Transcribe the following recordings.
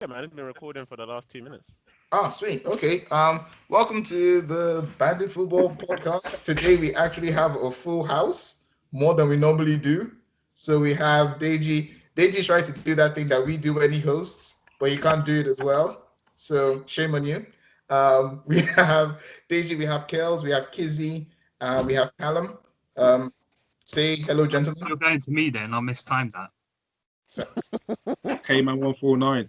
Yeah, man, it's been recording for the last 2 minutes. Oh, sweet. Okay. Welcome to the Bandit Football Podcast. Today we actually have a full house, more than we normally do. So we have Deji. Deji's trying to do that thing that we do when he hosts, but he can't do it as well. So shame on you. We have Deji, we have Kels, we have Kizzy, we have Callum. Um, say hello, gentlemen. You're going to me then. I mistimed that. So, K-Man 149.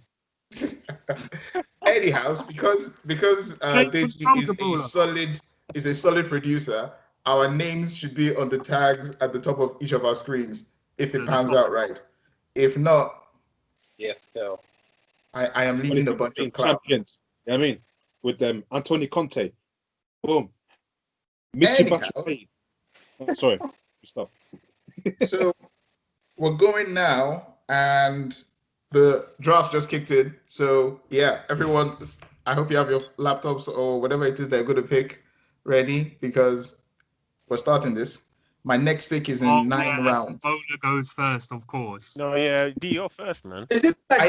anyhow, because Deji is a solid producer, our names should be on the tags at the top of each of our screens if it pans out right. If not, yes, go. I am leading a bunch of clowns. Champions. You know what I mean? With Antonio Conte. Boom. Anyhow. Oh, sorry. Stop. So we're going now, and the draft just kicked in. So yeah, everyone, I hope you have your laptops or whatever it is that you're going to pick ready, because we're starting this. My next pick is in 9 rounds. Ola goes first, of course. No, yeah, D, you're first, man. Is it like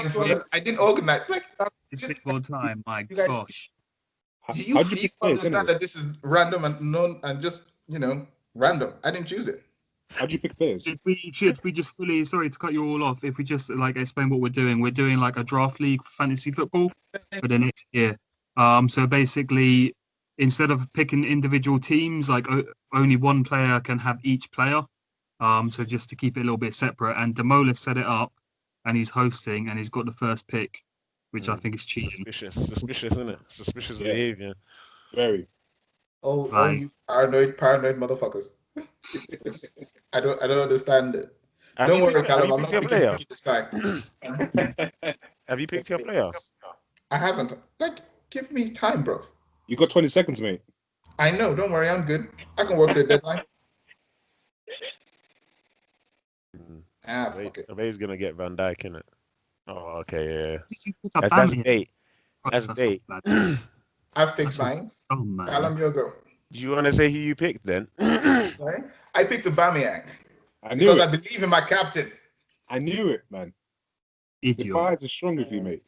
I didn't organize. Like, It's single time. My You guys- gosh. do you understand that this is random and non and just random? I didn't choose it. How'd you pick players? Should we just fully, sorry to cut you all off, if we just like explain what we're doing like a draft league for fantasy football for the next year. So basically, instead of picking individual teams, like only one player can have each player. So just to keep it a little bit separate. And Demola set it up, and he's hosting, and he's got the first pick, which I think is cheating. Suspicious, isn't it? Suspicious behavior. Very. Oh, Like- you paranoid motherfuckers. I don't understand it. Don't worry, Callum. I'm not picking Ricky this time. Have you picked your player? I haven't. Like, give me time, bro. You got 20 seconds, mate. I know. Don't worry. I'm good. I can work to the deadline. Fuck it. Abe's gonna get Van Dijk, innit? Oh, okay, yeah. It's a That's Bandit. bait. That's bait. not bad. I've picked mine. Oh man. Callum, you go. Do you want to say who you picked then? Sorry? I picked Aubameyang I knew because it. I believe in my captain. I knew it, man. The Idiot. vibes are strong with you, mate.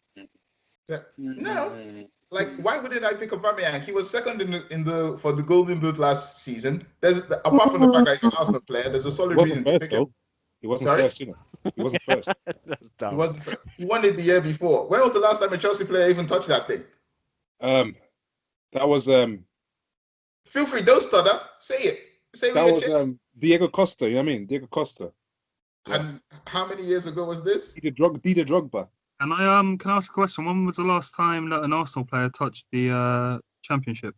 No, like why wouldn't I pick Aubameyang? He was second in the for the Golden Boot last season. Apart from the fact that he's an Arsenal player, there's a He solid wasn't reason to first, pick him. though. He wasn't Sorry? first, you know. He wasn't first. That's He dumb. wasn't. He won it the year before. When was the last time a Chelsea player even touched that thing? That was Feel free, don't stutter. Say it. Say it with your chest. Diego Costa. You know what I mean? Diego Costa. And how many years ago was this? Didier Drogba. And can I ask a question? When was the last time that an Arsenal player touched the championship?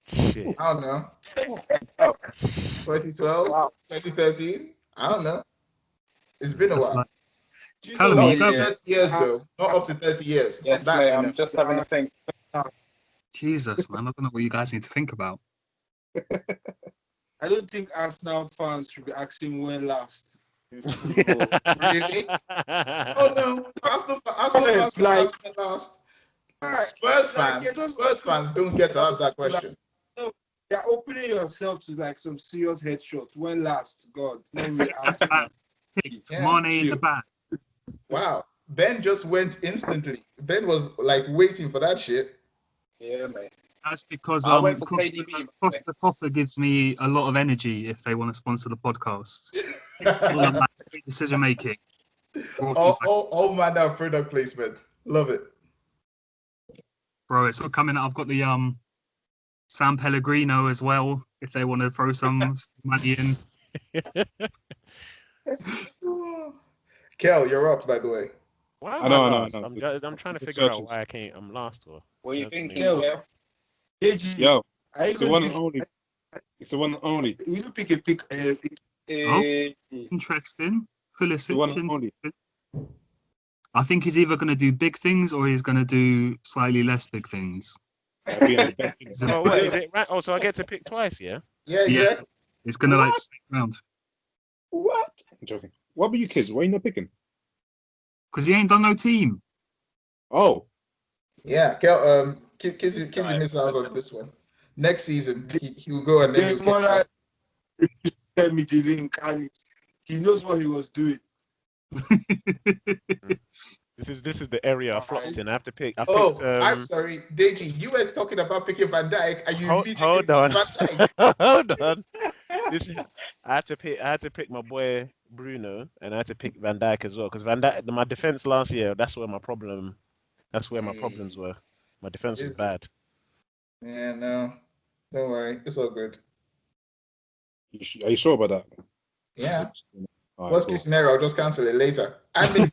Shit. I don't know. 2012, Wow. 2013. I don't know. It's been a That's while. like- Do you Callum, know Not you what? up to 30 years though. Not up to 30 years. Yes, That, mate, I'm just having a think. Jesus, man, I don't know what you guys need to think about. I don't think Arsenal fans should be asking when last. Really? Oh no. Arsenal fans Like- ask me last. Spurs fans don't get to ask that question. You're opening yourself to like some serious headshots. When last? God. No, we Arsenal. Picked Yeah, Mane in the back. Wow. Ben just went instantly. Ben was like waiting for that shit. Yeah, mate. That's because I went for Costa KDB. Costa gives me a lot of energy if they want to sponsor the podcast. All of my decision making. All manner of product placement. Love it. Bro, it's all coming out. I've got the San Pellegrino as well, if they want to throw some money in. Kel, you're up, by the way. Why am I know, last? I know. I'm trying to It's figure out searching. why I can't. I'm last. Or What are you That's thinking? amazing. Yeah. Deji, Yo, are you it's the going one to and only. It's the one and only. you pick a pick? Interesting. The one and Pulisic. only. I think he's either going to do big things or he's going to do slightly less big things. I'll be on the bench. Oh, what is it? Right. Oh, so I get to pick twice, yeah? Yeah, exactly. It's going to like What? stick around. What? I'm joking. What about you kids? Why are you not picking? Because he ain't done no team. Oh, Yeah, Kel, Kizzy missed out on this one. Next season, he will go and then he'll get Tell me the link, and he knows what he was doing. This is the area I flopped Alright. in. I have to pick. I Oh, picked. I'm sorry, Deji. You were talking about picking Van Dijk, and you immediately Hold picked on. Van Dijk. Hold on. This is. I had to pick my boy Bruno, and I had to pick Van Dijk as well because Van Dijk, my defense last year. That's where my problem. That's where my problems were. My defense was Is- bad. Yeah, no, don't worry, it's all good. Are you sure about that? Yeah. All right, Worst cool. case scenario, I'll just cancel it later. I'm in.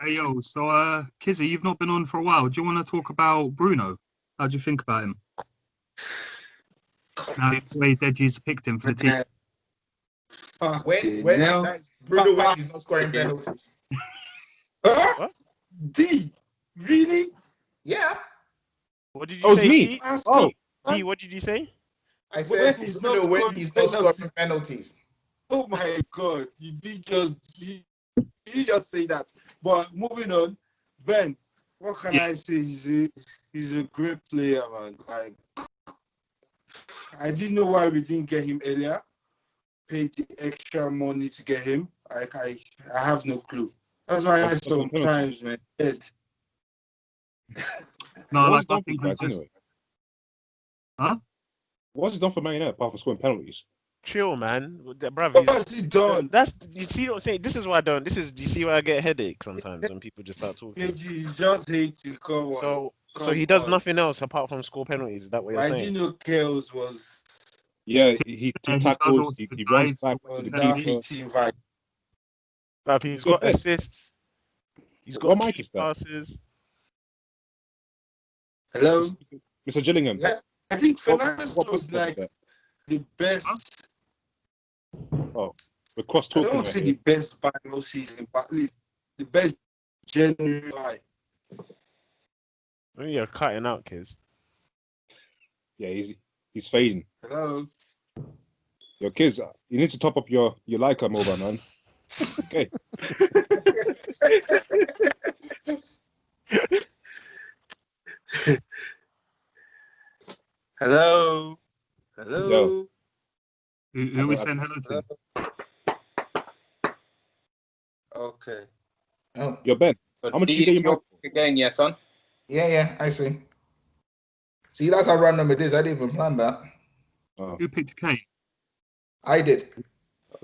Hey yo, so Kizzy, you've not been on for a while. Do you want to talk about Bruno? How do you think about him? Now the way Deji's picked him for the team. when that's Bruno when he's not scoring penalties. Huh? D, really? Yeah, What did Oh, you it's say, me. D? Oh, D, what did you say? I said When he's Bruno not when scoring he's not penalties. scoring penalties. Oh my God, you did just say that. But moving on, Ben, what can I say? He's a great player, man. Like, I didn't know why we didn't get him earlier. Paid the extra money to get him. I have no clue. That's why I sometimes, man. No, what's like I done for think you we guys just. anyway? Huh? What's he done for Man United apart from scoring penalties? Chill, man. Bruv, What has he done? that's you see what I'm saying. This is why I don't. This is. Do you see why I get a headache sometimes when people just start talking? He's just hating. Come on. So he does nothing else apart from score penalties. Is that what you're I saying? didn't know Kels was Yeah, He he does tackles, all he the runs drives, back on to the that keeper. PT vibe. Bruv, he's Good got bet. assists. He's What got mic key is that? passes. Hello? Mr. Gillingham. Yeah, I think Fernandez What was podcast is like that? the best. We're cross I talking don't right say here. the best buy all season, but at least the best genuine buy. Oh, you're cutting out, kids. Yeah, he's fading. Hello? Your kids, you need to top up your Leica mobile, man. Okay. Hello? Hello? Yo. Who we saying hello to? Okay. Oh, Yo, Ben, how much did you get your mic for? Again, yeah, son. yeah, I see. See, that's how random it is. I didn't even plan that. Oh. Who picked Kane? I did.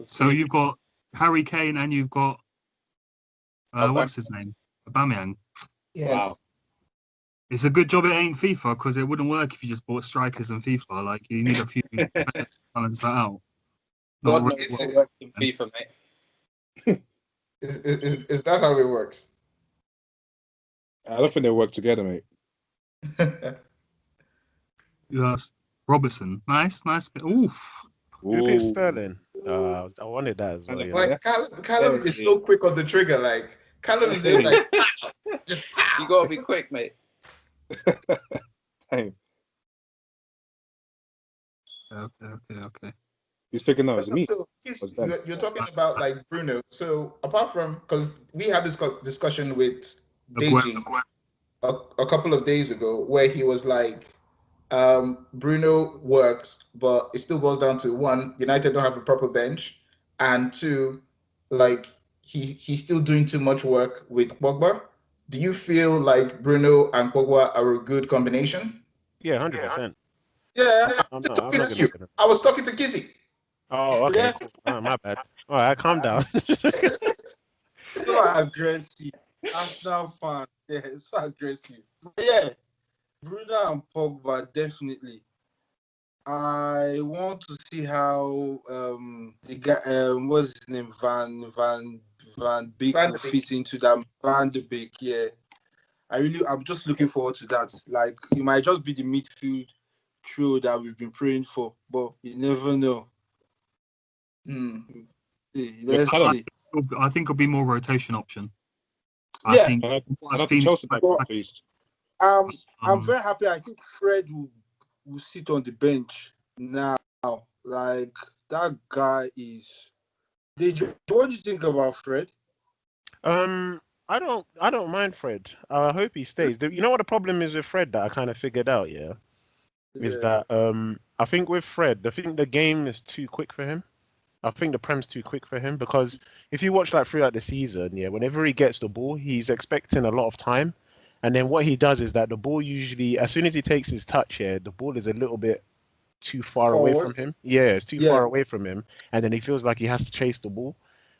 So you've got Harry Kane and you've got Aubameyang. what's his name? Aubameyang. Yes. Wow. It's a good job it ain't FIFA because it wouldn't work if you just bought strikers in FIFA. Like you need a few to balance that out. Not God really knows well. what works in FIFA, mate. Is that how it works? I don't think they work together, mate. Yes. Robertson. Nice. Oof. Who picked Ooh. Sterling? I wanted that as well. You know? Like Callum is so quick on the trigger. Like Callum is just like pow, just pow. You gotta be quick, mate. Damn. Okay. Who's picking now? Is it me? So What's that? you're talking about like Bruno. So apart from because we had this discussion with Deji a couple of days ago where he was like, Bruno works, but it still boils down to one, United don't have a proper bench, and two, like he's still doing too much work with Pogba. Do you feel like Bruno and Pogba are a good combination? Yeah, 100%. Yeah, I'm I'm not talking to you. gonna. I was talking to Kizzy. Oh, okay. Yeah. Cool. Oh, my bad. All right, calm down. so aggressive. Arsenal fan. Yeah, so aggressive. But yeah, Bruno and Pogba definitely. I want to see how the guy what's his name Van Beek Van will de Beek. fit into that Van de Beek. Yeah, I'm just looking forward to that. Like it might just be the midfield trio that we've been praying for, but you never know. Let's see. I think it'll be more rotation option. I Yeah. think Can I I've have seen Chelsea back, But- please? I'm very happy. I think Fred will sit on the bench now. Like that guy is. What do you think about Fred? I don't mind Fred. I hope he stays. You know what the problem is with Fred that I kind of figured out, yeah? Is that I think with Fred, I think the game is too quick for him. I think the Prem's too quick for him because if you watch like throughout the season, yeah, whenever he gets the ball, he's expecting a lot of time. And then what he does is that the ball usually, as soon as he takes his touch here, the ball is a little bit too far away Forward. from him. Yeah, it's too Yeah. far away from him. And then he feels like he has to chase the ball,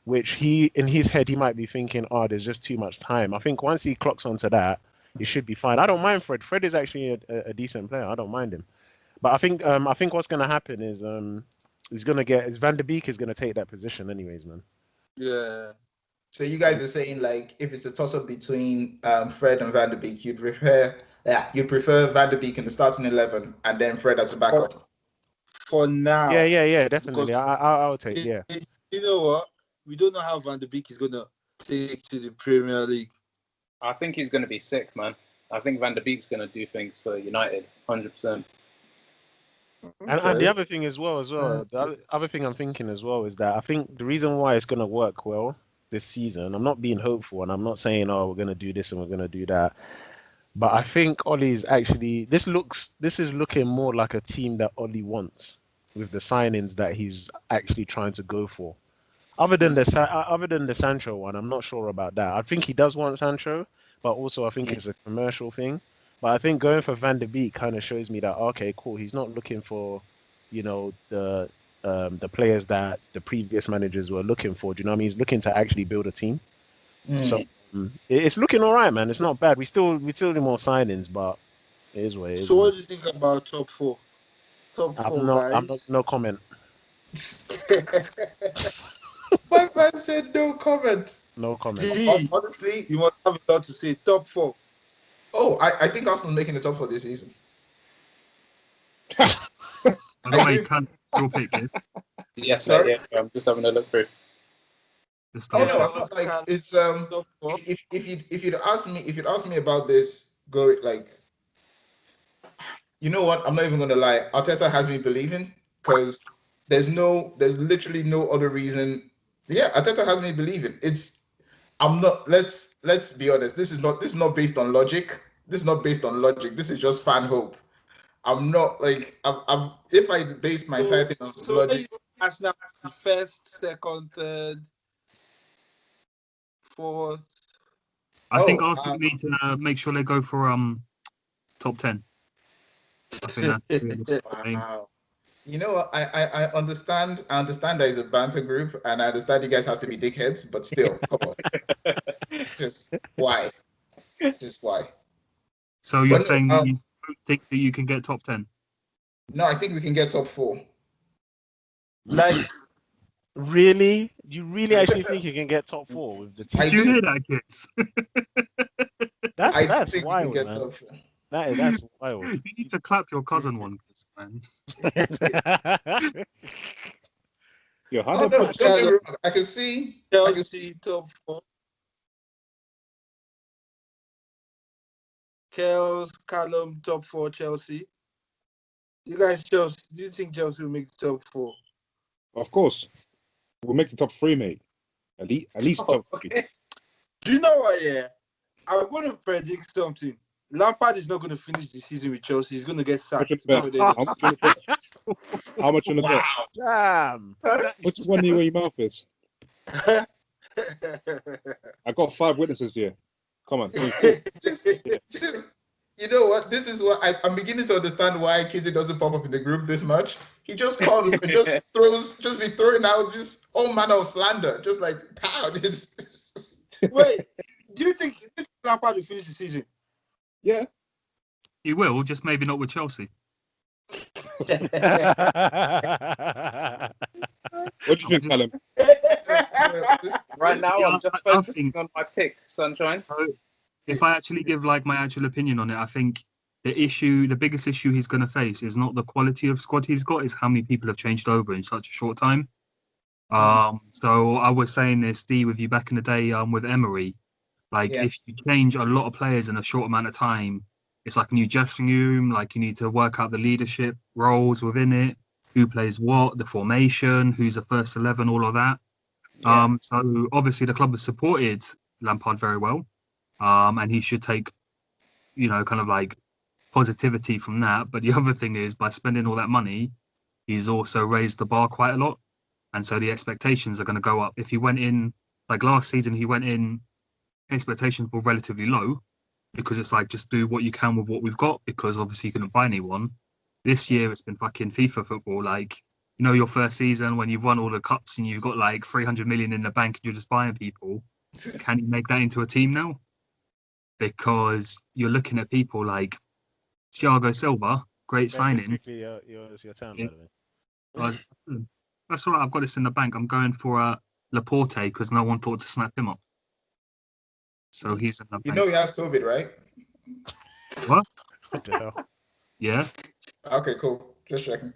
which in his head, he might be thinking, oh, there's just too much time. I think once he clocks onto that, he should be fine. I don't mind Fred. Fred is actually a decent player. I don't mind him. But I think what's going to happen is Van der Beek is going to take that position anyways, man. Yeah. So you guys are saying like if it's a toss up between Fred and Van der Beek, you'd prefer Van der Beek in the starting 11 and then Fred as a backup. For now. Yeah, definitely. Because I'll take, yeah. You know what? We don't know how Van der Beek is gonna take to the Premier League. I think he's going to be sick, man. I think Van der Beek's going to do things for United, 100%. And the other thing the other thing I'm thinking as well is that I think the reason why it's going to work well this season, I'm not being hopeful and I'm not saying, oh, we're going to do this and we're going to do that. But I think Ollie's actually, this is looking more like a team that Ollie wants with the signings that he's actually trying to go for. Other than the Sancho one, I'm not sure about that. I think he does want Sancho, but also I think it's a commercial thing. But I think going for Van der Beek kind of shows me that okay, cool. He's not looking for, the players that the previous managers were looking for. Do you know what I mean? He's looking to actually build a team. So it's looking all right, man. It's not bad. We still need more signings, but it is what it is. So what do you think about top four? Guys. No comment. My man said no comment. No comment. Honestly, you must have a lot to say. Top four. Oh, I think Arsenal making the top four this season. By the way, can your pick, kid? Yes, Sorry? mate, yeah, I'm just having a look through. Just Oh start no, off. I was like it's Top four. if you'd asked me about this, go like, you know what? I'm not even gonna lie. Arteta has me believing because there's literally no other reason. Yeah, Arteta has me believing. I'm not. Let's be honest. This is not based on logic. This is not based on logic. This is just fan hope. I'm not like I'm if I based my entire thing on logic. Arsenal first, second, third, fourth. I think Oh, Arsenal need to make sure they go for top 10. I think that's realistic. Wow. You know what? I understand. I understand that it's a banter group, and I understand you guys have to be dickheads, but still, come on. Just why? Just why? So you're But no, saying that you don't think that you can get top 10? No, I think we can get top four. Like Really? You really actually think you can get top four with the I team? Did you do. hear that, kids? I That's think wild, we can get man. top four. That's wild. You need to clap your cousin one, Chris, man. Yo, how Oh they no, put don't get me wrong. I can see. Chelsea top four. Callum top four. Chelsea. You guys, Chelsea. Do you think Chelsea will make the top four? Of course, we'll make the top three, mate. At least top three. Okay. Do you know what? Yeah, I'm going to predict something. Lampard is not going to finish the season with Chelsea. He's going to get sacked. How much on the bet? Damn. Which one where your mouth is? I got 5 witnesses here. Come on. just, you know what? This is what I'm beginning to understand why Kizzy doesn't pop up in the group this much. He just comes and just be throwing out just all manner of slander, just like pow. Wait, do you think Lampard will finish the season? Yeah. He will, just maybe not with Chelsea. What do you think, Callum? Right now, Yeah, I'm just I focusing think- on my pick, Sunshine. So, if I actually give like my actual opinion on it, I think the biggest issue he's going to face is not the quality of squad he's got, is how many people have changed over in such a short time. So I was saying this, D, with you back in the day with Emery. Like, Yeah. if you change a lot of players in a short amount of time, it's like a new dressing room. Like, you need to work out the leadership roles within it, who plays what, the formation, who's the first 11, all of that. Yeah. So obviously the club has supported Lampard very well, and he should take, kind of like positivity from that. But the other thing is, by spending all that money, he's also raised the bar quite a lot. and so the expectations are going to go up. If he went in like last season, expectations were relatively low because it's like just do what you can with what we've got because obviously you couldn't buy anyone. This year it's been fucking FIFA football. Like, you know, your first season when you've won all the cups and you've got like 300 million in the bank and you're just buying people. Can you make that into a team now? Because you're looking at people like Thiago Silva, great signing. It's your turn, by the way. That's all right. I've got this in the bank. I'm going for Laporte because no one thought to snap him up. So he's in the bank. You know he has COVID, right? What? What the hell? Yeah. Okay, cool. Just checking.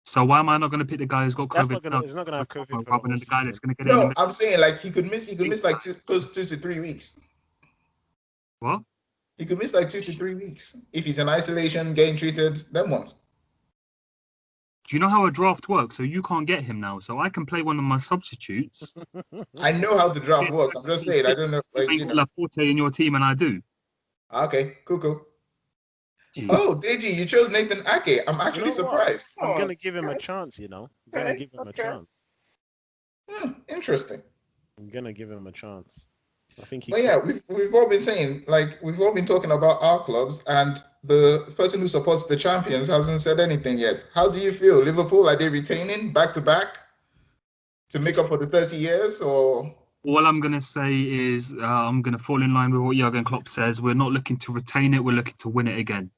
So why am I not going to pick the guy who's got COVID He's not gonna have COVID for the rather whole than the guy season. that's going to get it in the No, middle? I'm saying like he could miss like 2 to 3 weeks. What? He could miss like 2 to 3 weeks if he's in isolation, getting treated. Then what? Do you know how a draft works? So you can't get him now. So I can play one of my substitutes. I know how the draft works. I'm just saying I don't know. You Like, ain't got Laporte in your team, and I do. Okay, cool. Jeez. Oh, Deji, you chose Nathan Ake. I'm actually You know what? surprised. I'm gonna give him a chance. You know, I'm gonna give him a chance. Interesting. I'm gonna give him a chance. I think he. But yeah, we've all been saying, like, we've all been talking about our clubs, and the person who supports the champions hasn't said anything yet. How do you feel? Liverpool, are they retaining back to back to make up for the 30 years, or? All I'm going to say is I'm going to fall in line with what Jurgen Klopp says. We're not looking to retain it. We're looking to win it again.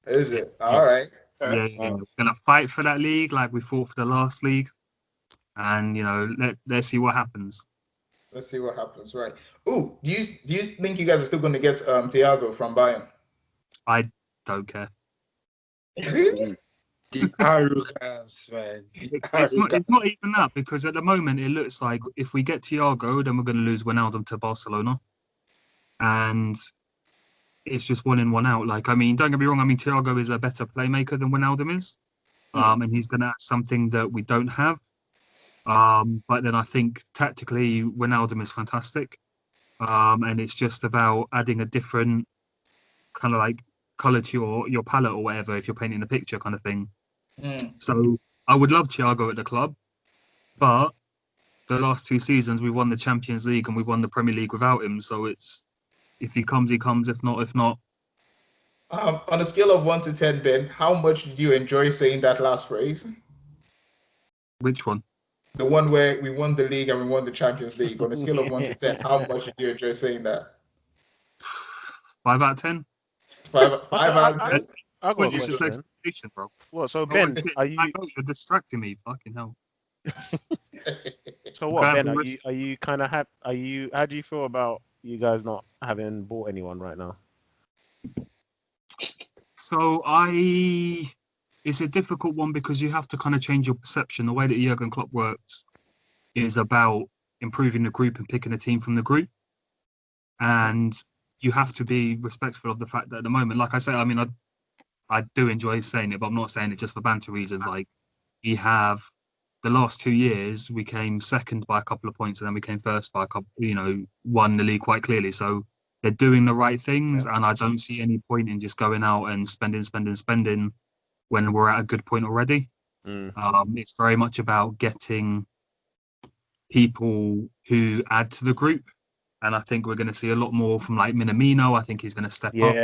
Is it? All right. Yeah. We're going to fight for that league like we fought for the last league. And, you know, let's see what happens. Let's see what happens. Right. Oh, do you think you guys are still going to get Thiago from Bayern? I don't care. Really? The arrogance, man. It's not even that, because at the moment it looks like if we get Thiago, then we're going to lose Wijnaldum to Barcelona. And it's just one in, one out. Like, I mean, don't get me wrong. I mean, Thiago is a better playmaker than Wijnaldum is. And he's going to add something that we don't have. But then I think tactically, Wijnaldum is fantastic. And it's just about adding a different kind of like colour to your palette or whatever, if you're painting a picture kind of thing. So I would love Thiago at the club, but the last 2 seasons we won the Champions League and we won the Premier League without him. So it's, if he comes, he comes. If not, if not. On a scale of 1 to 10, Ben, how much did you enjoy saying that last phrase? Which one? The one where we won the league and we won the Champions League. On a scale of 1 to 10, how much did you enjoy saying that? 5 out of 10. 5 out of 10? I got a It's just question. expectation, bro. What? So Ben, are you? You're distracting me. Fucking hell. So what, Ben? Grab Are you kind of Are you? How do you feel about you guys not having bought anyone right now? So it's a difficult one because you have to kind of change your perception. The way that Jurgen Klopp works is about improving the group and picking a team from the group. And you have to be respectful of the fact that at the moment, like I say, I mean, I do enjoy saying it, but I'm not saying it just for banter reasons. Like, we have the last 2 years, we came second by a couple of points and then we came first by a couple, you know, won the league quite clearly. So they're doing the right things. And I don't see any point in just going out and spending when we're at a good point already. It's very much about getting people who add to the group. And I think we're going to see a lot more from like Minamino. I think he's going to step up.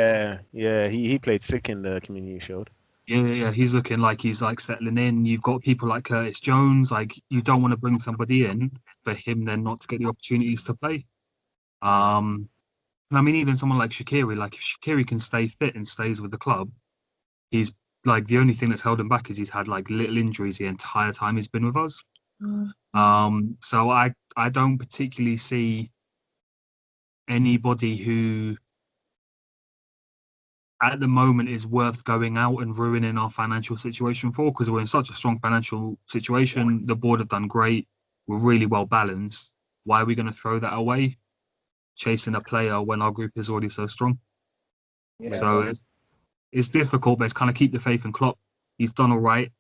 Yeah. He played sick in the Community Shield. Yeah. He's looking like he's like settling in. You've got people like Curtis Jones. Like, you don't want to bring somebody in for him then not to get the opportunities to play. I mean, even someone like Shaqiri. Like, if Shaqiri can stay fit and stays with the club, he's like, the only thing that's held him back is he's had like little injuries the entire time he's been with us. So I don't particularly see anybody who at the moment is worth going out and ruining our financial situation for, because we're in such a strong financial situation. The board have done great. We're really well balanced. Why are we going to throw that away chasing a player when our group is already so strong? Yeah. So it's difficult, but it's kind of keep the faith in Klopp. He's done all right.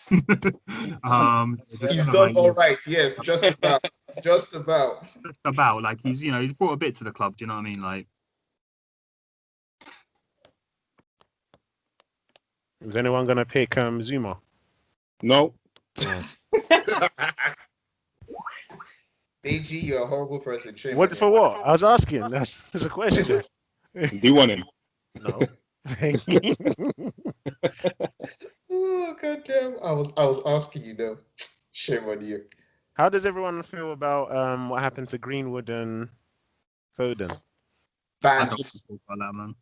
He's done all right. Yes, just about. Just about. Like, he's brought a bit to the club. Do you know what I mean? Like, is anyone gonna pick Zuma? No. AG, you're a horrible person. Shame on What you. for what? I was asking. That's a question. Do you want him? No. Oh goddamn! I was asking you though. Shame on you. How does everyone feel about what happened to Greenwood and Foden? I Bad. don't talk about that, man.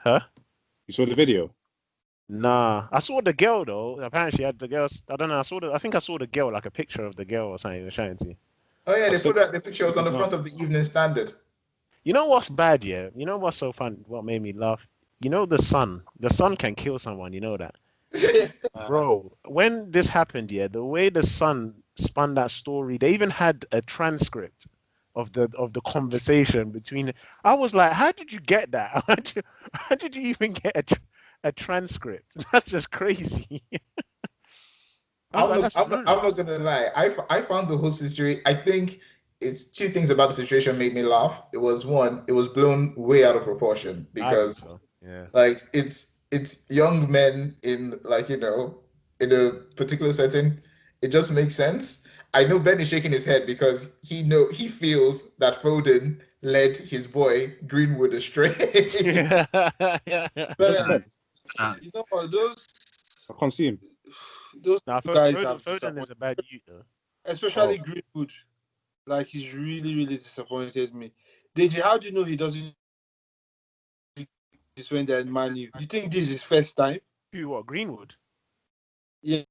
Huh? You saw the video? Nah. I saw the girl though. Apparently, she had the girl. I don't know. I think I saw the girl, like a picture of the girl or something. They were showing to you. Oh yeah, they I've said- put out the picture was on the front of the Evening Standard. You know what's bad, yeah? You know what's so fun? What made me laugh? You know the sun. The sun can kill someone. You know that, bro. When this happened, yeah, the way the sun spun that story, they even had a transcript of the conversation between. I was like, how did you get that? How did you even get a transcript? That's just crazy. I was I'm like, not, that's I'm not, rude. I'm not gonna lie. I found the whole situation. I think it's two things about the situation made me laugh. It was one, it was blown way out of proportion I think because so. Yeah. like it's young men in like in a particular setting. It just makes sense. I know Ben is shaking his head because he feels that Foden led his boy Greenwood astray. Yeah. Yeah. But Uh, you know what? Those I can't see him. Now, guys Foden, have Foden is disappointed, a bad youth, though. especially Greenwood. Like he's really, really disappointed me. Deji, how do you know he doesn't do this when they're in Man U? You think this is his first time? Who, what, Greenwood? Yeah,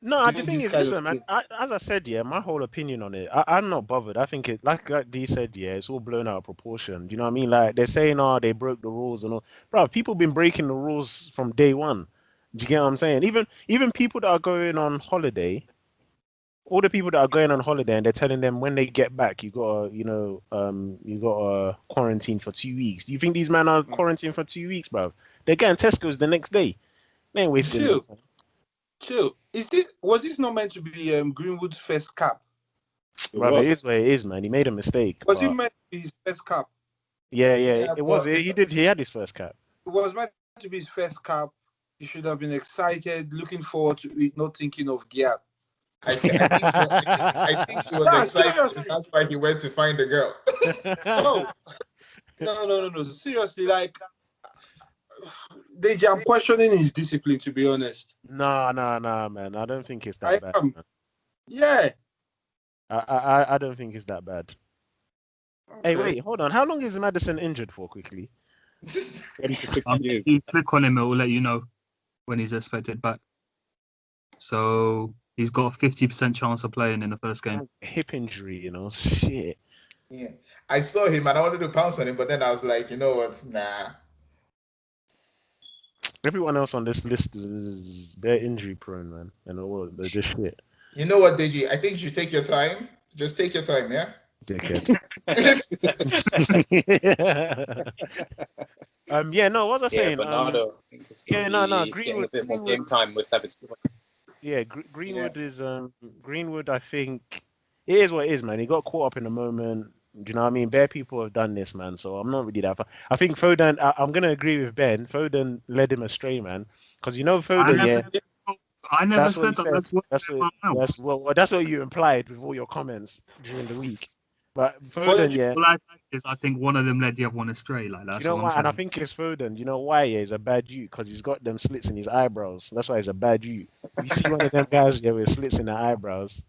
No, the doing thing this is, kind of listen, man. thing. As I said, yeah, my whole opinion on it, I'm not bothered. I think it, like D said, yeah, it's all blown out of proportion. Do you know what I mean? Like they're saying, oh, they broke the rules and all. Bro, people been breaking the rules from day one. Do you get what I'm saying? Even people that are going on holiday, all the people that are going on holiday, and they're telling them when they get back, you got to quarantine for 2 weeks. Do you think these men are quarantined for 2 weeks, bro? They're getting Tesco's the next day. They ain't wasting no Chill, time. chill. Was this not meant to be Greenwood's first cap? It Brother, it was. is what it is, man. He made a mistake, Was it but meant to be his first cap? yeah, Yeah, it was. but He did. He had his first cap. It was meant to be his first cap. He should have been excited, looking forward to it, not thinking of gear. I think he was Nah, excited, seriously. and that's why he went to find the girl. No. Seriously, like, Deji, I'm questioning his discipline, to be honest. No, man. I don't think it's I that bad. am. Man. Yeah. I don't think it's that bad. Hey, Okay. wait, hold on. How long is Madison injured for, quickly? 30 to 60 years. If you click on him, it will let you know when he's expected back. So he's got a 50% chance of playing in the first game. Hip injury, shit. Yeah, I saw him and I wanted to pounce on him, but then I was like, you know what? Nah. Everyone else on this list is bare injury prone, man. And all they're just shit. You know what, Deji? I think you should take your time. Just take your time, yeah. Dickhead. Yeah, no, what was I Yeah, saying? Bernardo. I think it's Yeah, gonna no, be getting a Greenwood, bit more game time with David Silva. yeah, Greenwood is Greenwood. I think it is what it is, man. He got caught up in the moment. Do you know what I mean? Bare people have done this, man. So I'm not really that. I think Foden. I'm gonna agree with Ben. Foden led him astray, man. Because Foden, I never that's what said he that. said. That's what you implied with all your comments during the week. But Foden, yeah. All I think is I think one of them led the other one astray. Like that's You know all I'm why? saying. And I think it's Foden. You know why? Yeah, he's a bad dude because he's got them slits in his eyebrows. That's why he's a bad dude. If you see one of them guys there with slits in their eyebrows,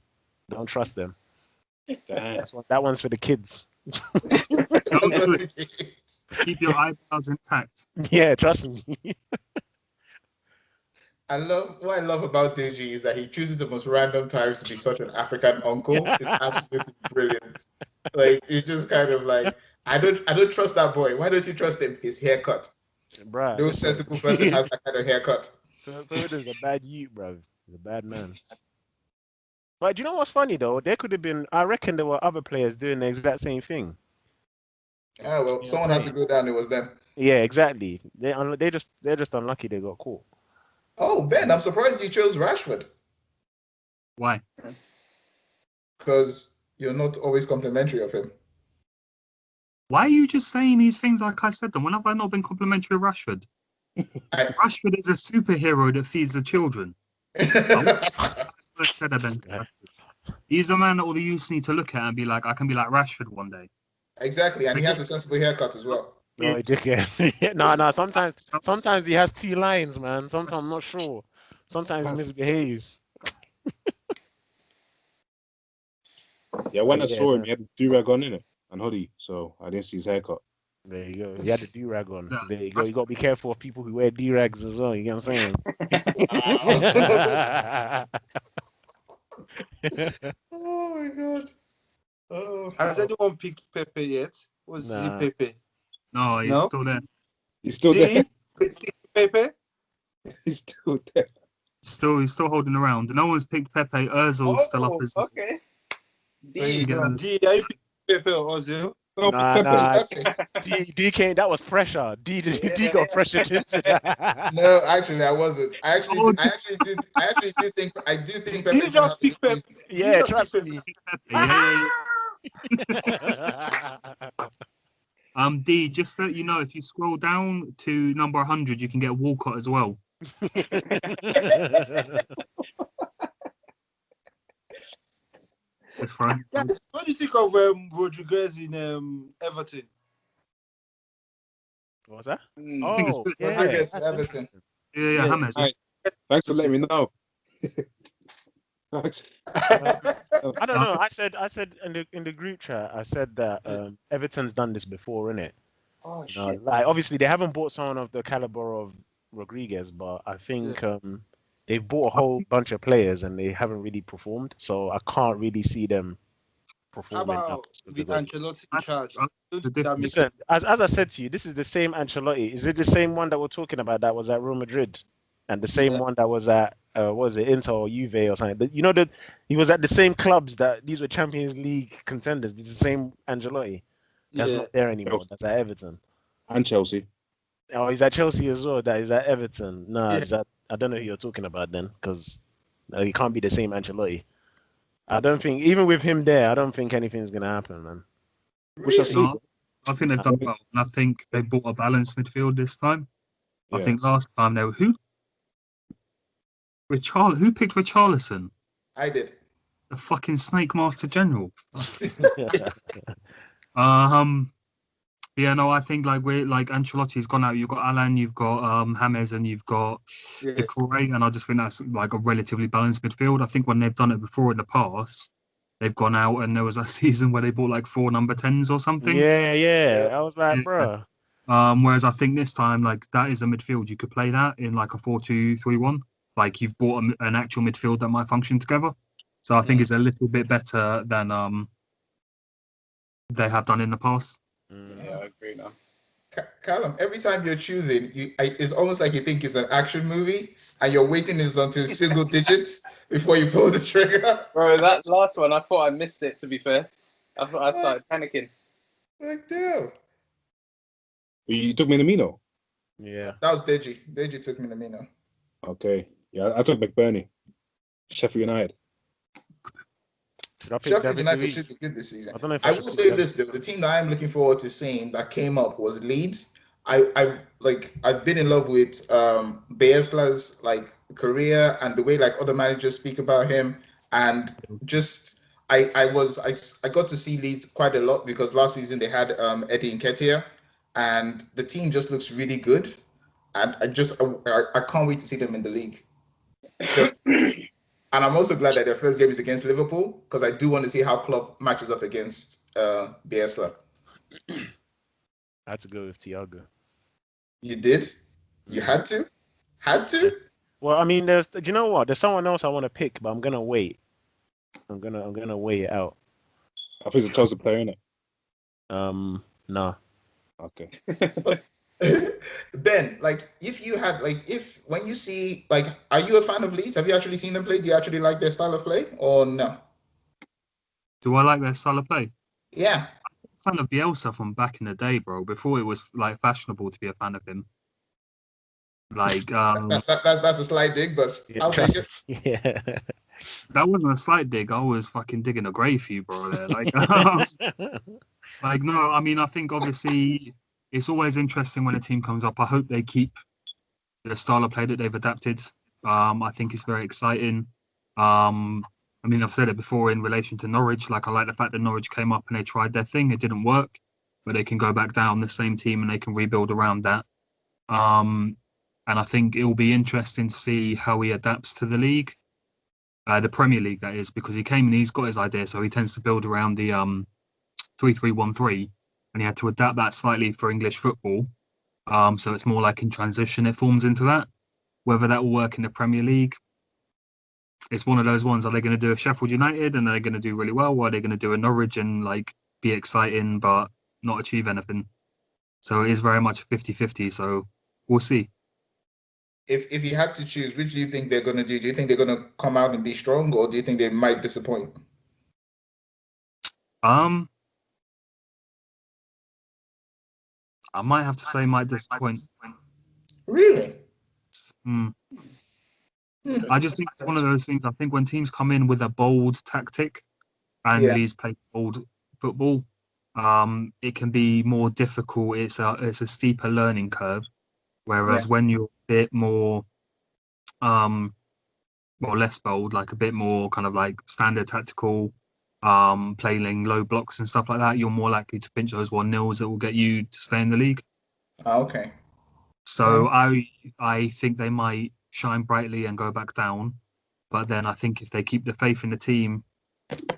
don't trust them. Damn. That one's for the kids. Don't do it. Keep your eyebrows intact. Yeah, trust me. What I love about Deji is that he chooses the most random times to be such an African uncle. It's absolutely brilliant. Like it's just kind of like I don't trust that boy. Why don't you trust him? His haircut. Bruh, No listen. sensible person has that kind of haircut. Foden's a bad youth, bro. He's a bad man. But do you know what's funny though? There could have been. I reckon there were other players doing the exact same thing. Yeah, well, You know someone what I'm had to saying? go down. It was them. Yeah, exactly. They're just unlucky they got caught. Oh, Ben, I'm surprised you chose Rashford Why? because you're not always complimentary of him. Why are you just saying these things like I said them? When have I not been complimentary of Rashford? I- Rashford is a superhero that feeds the children. Yeah. He's a man that all the youths need to look at and be like, I can be like Rashford one day. Exactly, and he has a sensible haircut as well. No, he just yeah. No. Sometimes he has two lines, man. Sometimes I'm not sure. Sometimes he misbehaves. Yeah, when I Yeah, saw him, no. he had a do-rag on, innit? And hoodie, so I didn't see his haircut. There you go. He had the do-rag on. Yeah. There you go. You got to be careful of people who wear do-rags as well. You get what I'm saying? Oh my god. Oh. Has anyone picked Pepe yet? What's Nah. Pepe? No, he's No? still there. He's still there. D? Pick Pepe? He's still there. He's still holding around. No one's picked Pepe. Ozil's still up as Okay. There you D. go. D, are you picking Pepe or Ozil? No, Nah, Pepe. nah. Okay. D came. That was pressure. D got pressured into that. No, actually, I wasn't. I actually do think Did Pepe you is gonna just have a pick good Pepe? season. Yeah, just trust pick me. Pepe. Yeah. D, just so you know, if you scroll down to number 100, you can get Walcott as well. That's fine. Guys, what do you think of Rodriguez in Everton? What's that? I think it's Oh, good. yeah. Rodriguez to That's Everton. interesting. Yeah, James. Right. Thanks for letting me know. Thanks. I don't know. I said in the group chat. I said that Everton's done this before, innit? Oh You know, shit. like obviously they haven't bought someone of the caliber of Rodriguez, but I think they've bought a whole bunch of players and they haven't really performed. So I can't really see them How performing now. about with Ancelotti in charge? Don't The think that makes Listen, as I said to you, this is the same Ancelotti. Is it the same one that we're talking about that was at Real Madrid, and the same Yeah. one that was at what was it, Inter or Juve or something? You know that he was at the same clubs that these were Champions League contenders. It's the same Ancelotti. That's Yeah. not there anymore. That's at Everton. And Chelsea. Oh, he's at Chelsea as well. That is at Everton. No, Yeah. I don't know who you're talking about then, because he can't be the same Ancelotti. I don't think even with him there, I don't think anything's gonna happen, man. We shall see. No, I think they've done well. And I think they bought a balanced midfield this time. I Yeah. think last time they were who? Who picked Richarlison? I did. The fucking Snake Master General. Yeah, no, I think like Ancelotti's gone out. You've got Alan, you've got James, and you've got Decore, and I just think that's like a relatively balanced midfield. I think when they've done it before in the past, they've gone out and there was a season where they bought like 4 number 10s or something. Yeah. I was like, Yeah. bro. Whereas I think this time, like that is a midfield you could play that in like a 4-2-3-1. Like you've bought an actual midfield that might function together. So I think it's a little bit better than they have done in the past. Yeah, I agree now. Callum, every time you're choosing, it's almost like you think it's an action movie, and you're waiting until single digits before you pull the trigger. Bro, that last one, I thought I missed it, to be fair. I thought I started panicking. Like, damn. You took Minamino? Yeah. That was Deji. Deji took Minamino. Okay. Yeah, I took McBurney. Sheffield United. Should I pick Sheffield David United Luiz? should be good this season. I don't know if I should will pick say David- this though: the team that I'm looking forward to seeing that came up was Leeds. I've been in love with Bielsa's like career and the way like other managers speak about him, and just I got to see Leeds quite a lot because last season they had Eddie Nketiah, and the team just looks really good, and I can't wait to see them in the league. Just and I'm also glad that their first game is against Liverpool because I do want to see how Klopp matches up against Bielsa. I had to go with Thiago. You did? You had to? Had to? Well, I mean, do you know what? There's someone else I want to pick, but I'm gonna wait. I'm gonna wait it out. I think it's a Chelsea player, innit? No. Okay. Ben, like when you see are you a fan of Leeds? Have you actually seen them play? Do you actually like their style of play or no? Do I like their style of play? Yeah. I'm a fan of Bielsa from back in the day, bro. Before it was like fashionable to be a fan of him. Like That's a slight dig, but Yeah, I'll take it. Yeah. that wasn't a slight dig. I was fucking digging a grave for you, bro. There, like, like no. I mean, I think obviously it's always interesting when a team comes up. I hope they keep the style of play that they've adapted. I think it's very exciting. I mean, I've said it before in relation to Norwich. Like, I like the fact that Norwich came up and they tried their thing. It didn't work, but they can go back down the same team and they can rebuild around that. And I think it will be interesting to see how he adapts to the league, the Premier League, that is, because he came and he's got his idea, so he tends to build around the 3-3-1-3, and he had to adapt that slightly for English football. So it's more like in transition it forms into that. Whether that will work in the Premier League, it's one of those ones. Are they going to do a Sheffield United and they're going to do really well? Or are they going to do a Norwich and like be exciting but not achieve anything? So it is very much 50-50. So we'll see. If you had to choose, which do you think they're going to do? Do you think they're going to come out and be strong, or do you think they might disappoint? I might have to say might disappoint. Really? I just think it's one of those things. I think when teams come in with a bold tactic and Leeds play bold football, it can be more difficult. It's a steeper learning curve. Whereas when you're a bit more, less bold, like a bit more kind of like standard tactical, playing low blocks and stuff like that, you're more likely to pinch those 1-0s that will get you to stay in the league. Okay. So I think they might shine brightly and go back down, but then I think if they keep the faith in the team,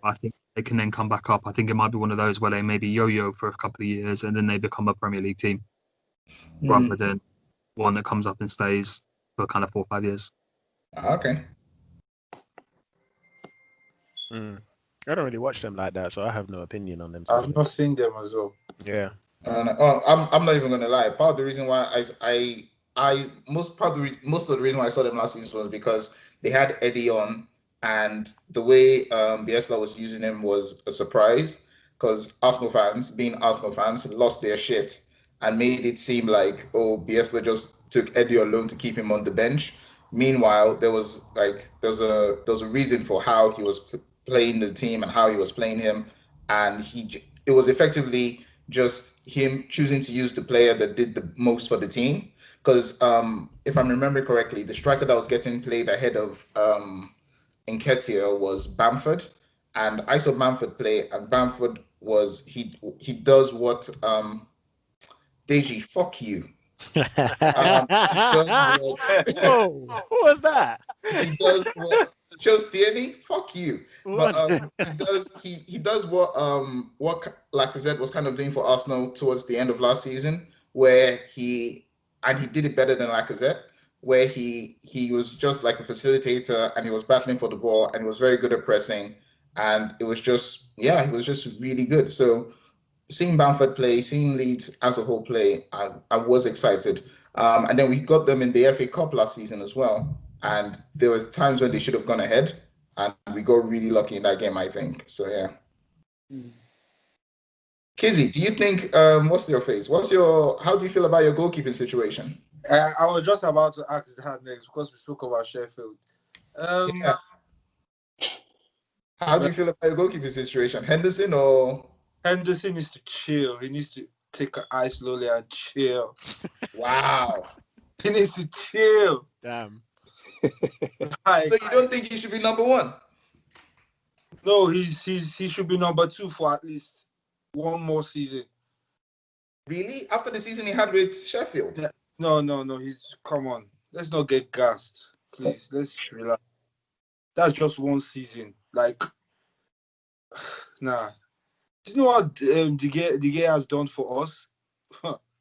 I think they can then come back up. I think it might be one of those where they maybe yo-yo for a couple of years and then they become a Premier League team rather than one that comes up and stays for kind of 4 or 5 years. Okay. I don't really watch them like that, so I have no opinion on them. I've not seen them as well. Yeah. I'm not even gonna lie. Part of the reason why most of the reason why I saw them last season was because they had Eddie on, and the way Bielsa was using him was a surprise, because Arsenal fans, being Arsenal fans, lost their shit and made it seem like Bielsa just took Eddie alone to keep him on the bench. Meanwhile, there was a reason for how he was playing the team and how he was playing him, and it was effectively just him choosing to use the player that did the most for the team. Because if I'm remembering correctly, the striker that was getting played ahead of Nketiah was Bamford, and I saw Bamford play, and Bamford he does what Deji, fuck you. He does what was that? He does what Chose Tierney, fuck you. But he does what Lacazette was kind of doing for Arsenal towards the end of last season, where he did it better than Lacazette, where he was just like a facilitator and he was battling for the ball and he was very good at pressing, and it was just really good. So seeing Bamford play, seeing Leeds as a whole play, I was excited. And then we got them in the FA Cup last season as well. And there was times when they should have gone ahead, and we got really lucky in that game, I think. So yeah. Kizzy, do you think what's your face? How do you feel about your goalkeeping situation? I was just about to ask that next because we spoke about Sheffield. How do you feel about your goalkeeping situation? Henderson or Henderson needs to chill. He needs to take an eye slowly and chill. Wow. He needs to chill. Damn. So you don't think he should be number one? No, he should be number 2 for at least one more season. Really? After the season he had with Sheffield? No. Come on. Let's not get gassed, please. Let's relax. That's just one season. Like, nah. Do you know what De Gea has done for us?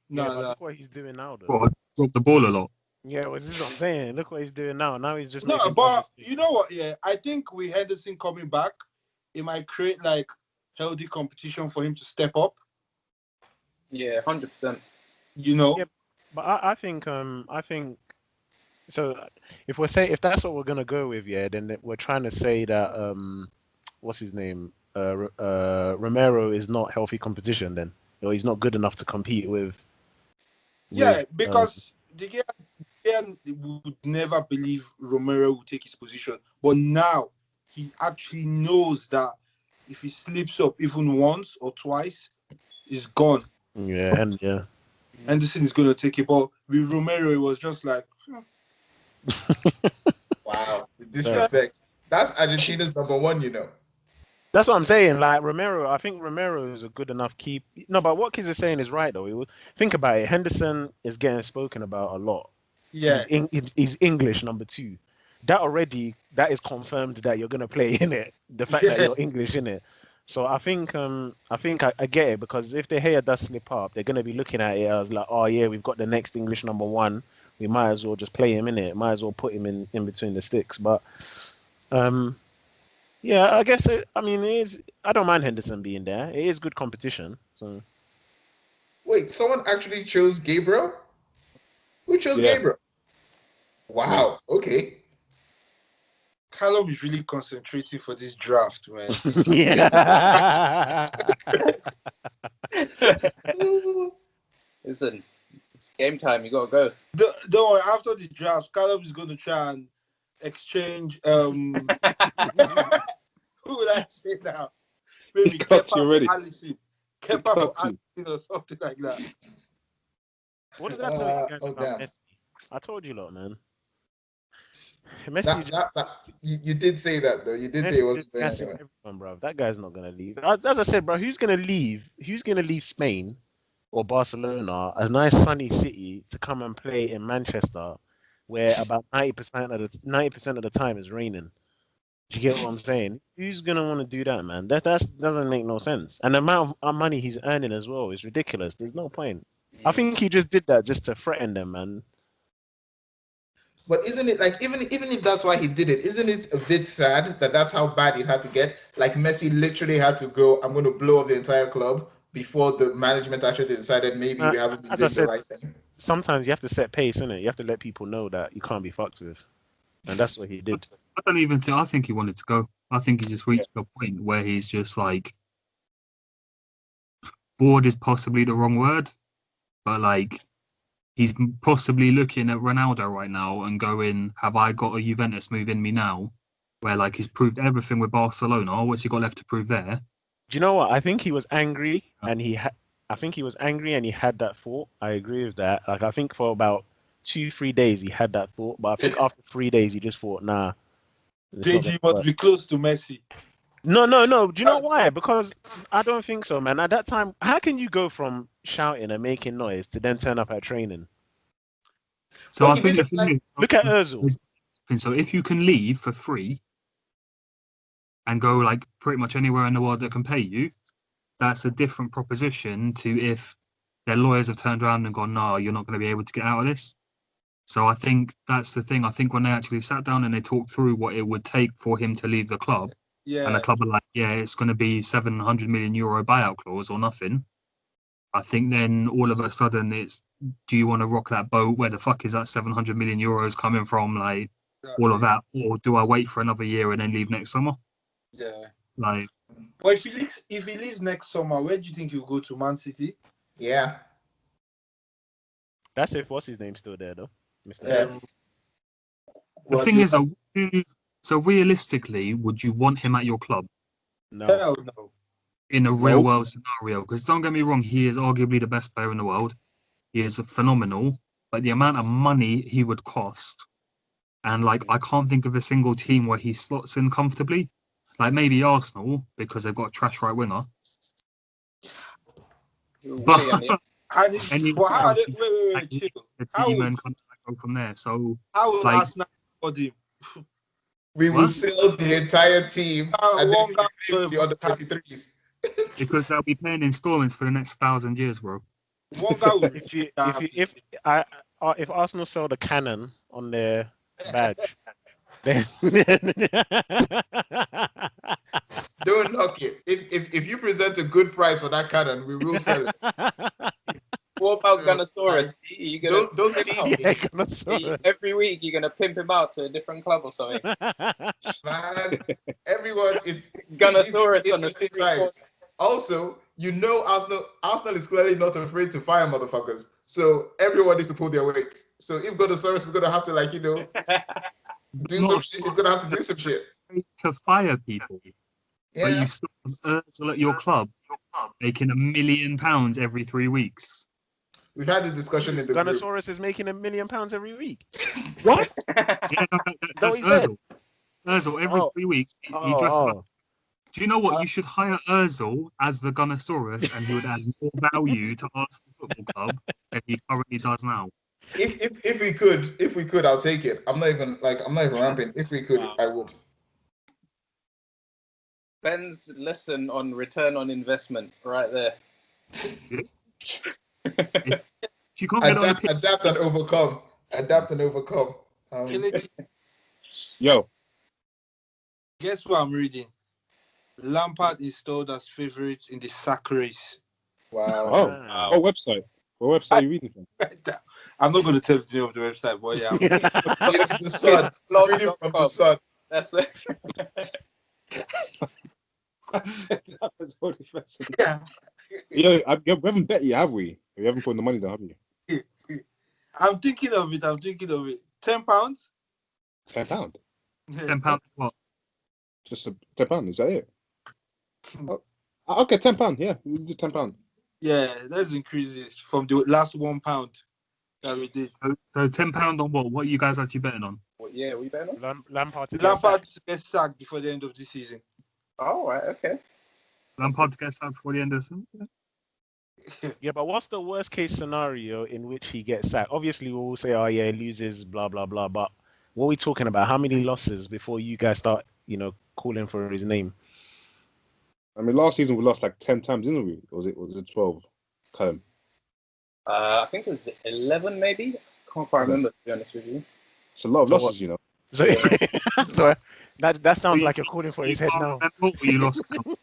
Nah. Look what he's doing now, though. Well, drop the ball a lot. Yeah, well, this is what I'm saying. Look what he's doing now. Now he's just but you know what? Yeah, I think with Henderson coming back, it might create like healthy competition for him to step up. Yeah, 100%. You know. Yeah, but I think so. If that's what we're gonna go with, then we're trying to say that what's his name? Romero is not healthy competition. Then, or he's not good enough to compete with. Yeah, because De Gea would never believe Romero would take his position, but now he actually knows that if he slips up even once or twice, he's gone. Yeah. Henderson is going to take it, but with Romero, it was just like, wow, the disrespect. That's Argentina's number one, you know. That's what I'm saying. Like Romero, I think Romero is a good enough keep. No, but what kids are saying is right though. Think about it. Henderson is getting spoken about a lot. Yeah. He's English number two. That is confirmed that you're gonna play in it. The fact that Yeah. you're English in it. So I get it because if De Gea does slip up, they're gonna be looking at it as like, oh yeah, we've got the next English number one. We might as well just play him in it. Might as well put him in between the sticks. But um, yeah, I guess I mean, it is. I don't mind Henderson being there. It is good competition. So Wait, someone actually chose Gabriel? Who chose Yeah. Gabriel? Wow. Okay. Callum is really concentrating for this draft, man. yeah. Listen, it's game time. You gotta go. Don't worry. After the draft, Callum is going to try and exchange. Who would I say now? Maybe He got you Kepa already. for Allison. Kepa for got you. Allison or something like that. What did I tell you guys Oh, about damn. Messi? I told you lot, man. Messi, You did say that though. You did say it Messi wasn't just going gassing anywhere. everyone, bro. That guy's not gonna leave. As I said, bro, who's gonna leave? Who's gonna leave Spain or Barcelona, a nice sunny city, to come and play in Manchester, where about 90% of the time is raining? Do you get what I'm saying? Who's gonna want to do that, man? That doesn't make no sense. And the amount of money he's earning as well is ridiculous. There's no point. I think he just did that just to threaten them, man. But isn't it like even if that's why he did it, isn't it a bit sad that that's how bad it had to get? Like Messi literally had to go, I'm going to blow up the entire club before the management actually decided maybe we haven't been As I doing the said, right thing. sometimes you have to set pace, innit? You have to let people know that you can't be fucked with, and that's what he did. I don't even think. I think he wanted to go. I think he just reached a point where he's just like bored is possibly the wrong word, but like he's possibly looking at Ronaldo right now and going, "Have I got a Juventus move in me now?" Where like he's proved everything with Barcelona. What's he got left to prove there? Do you know what? I think he was angry, and I think he was angry, and he had that thought. I agree with that. Like I think for about 2-3 days he had that thought, but I think after 3 days he just thought, nah. It's not JG gonna must work. be close to Messi. No. Do you know why? Because I don't think so, man. At that time, how can you go from shouting and making noise to then turn up at training? So Well, I he think the did it, thing Look at Özil. is, so if you can leave for free and go like pretty much anywhere in the world that can pay you, that's a different proposition to if their lawyers have turned around and gone, no, you're not going to be able to get out of this. So I think that's the thing. I think when they actually sat down and they talked through what it would take for him to leave the club, and the Yeah. club are like, yeah, it's going to be 700 million euro buyout clause or nothing. I think then all of a sudden it's, do you want to rock that boat? Where the fuck is that 700 million euros coming from? Like all of that, or do I wait for another year and then leave next summer? Yeah. Like, But if he leaves next summer, where do you think he'll go to? Man City? Yeah. That's if what's his name still there though, Mr. Yeah. F. the Well, thing you- is, so realistically, would you want him at your club No. Hell no. in a real world scenario? Because don't get me wrong, he is arguably the best player in the world. He is phenomenal, but the amount of money he would cost, and like I can't think of a single team where he slots in comfortably. Like maybe Arsenal because they've got a trash right winger. But And Any well, how are they, else, wait, chill. the How team would, and kind of go from there. So how would like- Arsenal afford him? We will What? sell the entire team and then One guy the other 23s. because they'll be paying installments for the next 1,000 years, bro. One guy will If Arsenal sell the cannon on their badge, then Don't knock it. If you present a good price for that cannon, we will sell it. What about Gunnosaurus? Are you gonna Don't pimp tease him me. yeah, out? Gunnosaurus. Every week you're gonna pimp him out to a different club or something. Man, everyone, it's Gunnosaurus on the interesting street corner. times. Also, you know Arsenal is clearly not afraid to fire motherfuckers. So everyone needs to pull their weight. So if Gunnosaurus is gonna have to do some shit, he's gonna have to do some shit. To fire people, but Yeah. you still have Ozil at your club making £1 million every 3 weeks. We've had the discussion in the group. Gunnosaurus is making £1 million every week. What? Yeah, No, that's he said. Ozil. Özil every Oh. 3 weeks. He Oh, dresses up. oh. Do you know what? You should hire Özil as the Gunnosaurus, and he would add more value to Arsenal Football Club than he currently does now. If we could, I'll take it. I'm not even ramping. If we could, I would. Ben's lesson on return on investment, right there. If you can't get on the pitch, Adapt and overcome. Adapt and overcome. Kelechi, Yo, guess what I'm reading? Lampard is told as favourite in the sack race. Wow. oh, Wow. what website? What website are you reading from? I'm not going to tell the name of the website, but yeah. It's the Sun. It's reading from the Sun. That's it. That was what it was. Yeah. Yo, we haven't bet yet, have we? We haven't put the money down, have you? I'm thinking of it. £10? £10. £10 what? Just £10. Is that it? Oh, okay, £10. Yeah, we do £10. Yeah, let's increase it from the last £1 that we did. So £10 on what? What are you guys actually betting on? What year are we betting on? Lampard to get Lampard sacked. to get sacked before the end of the season. Oh, right, okay. Lampard gets out before the end of the season? Yeah, but what's the worst case scenario in which he gets sacked? Obviously, we'll say, oh yeah, he loses, blah blah blah. But what are we talking about? How many losses before you guys start, calling for his name? I mean, last season we lost like 10 times, didn't we? Or was it 12? Callum. I think it was 11, maybe. Can't quite remember, to be honest with you. It's a lot of So losses, what? So, so that sounds like you're calling for You his head can't now. remember, or you lost count?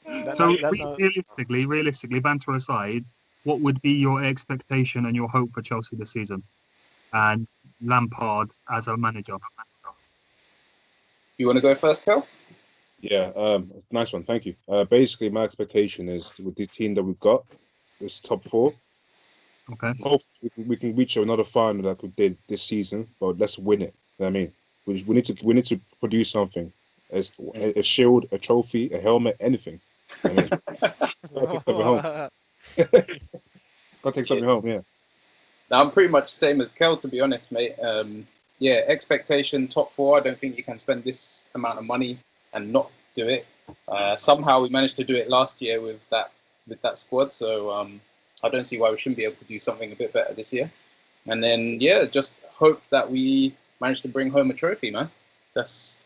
That So sounds- realistically, banter aside, what would be your expectation and your hope for Chelsea this season? And Lampard as a manager? You want to go first, Kel? Yeah, nice one, thank you. Basically, my expectation is with the team that we've got, this top 4, Okay. hopefully we can reach another final like we did this season, but let's win it. You know what I mean? We need to produce something. A shield, a trophy, a helmet, anything. I mean, gotta take something home. Gotta take something home, yeah. Now, I'm pretty much the same as Kel, to be honest, mate. Yeah, expectation top 4. I don't think you can spend this amount of money and not do it. Somehow we managed to do it last year with that squad, so I don't see why we shouldn't be able to do something a bit better this year. And then, yeah, just hope that we manage to bring home a trophy, man. That's,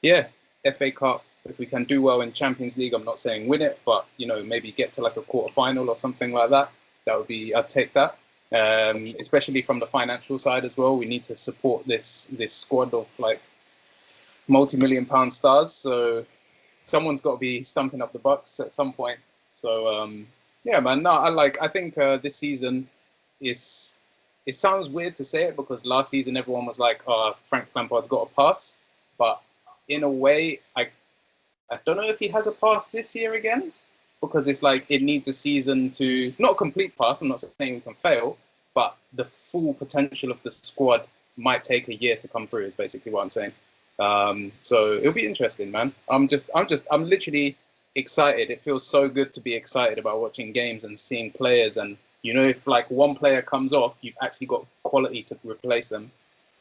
yeah, FA Cup. If we can do well in Champions League, I'm not saying win it, but, maybe get to like a quarter-final or something like that. I'd take that. Especially from the financial side as well. We need to support this squad of like multi-million-pound stars. So someone's got to be stumping up the bucks at some point. So yeah, man. No, I think this season is. It sounds weird to say it because last season everyone was like, "Oh, Frank Lampard's got a pass," but in a way, I don't know if he has a pass this year again. Because it's like it needs a season to not a complete pass. I'm not saying we can fail, but the full potential of the squad might take a year to come through. Is basically what I'm saying. So it'll be interesting, man. I'm literally excited. It feels so good to be excited about watching games and seeing players. And if like one player comes off, you've actually got quality to replace them,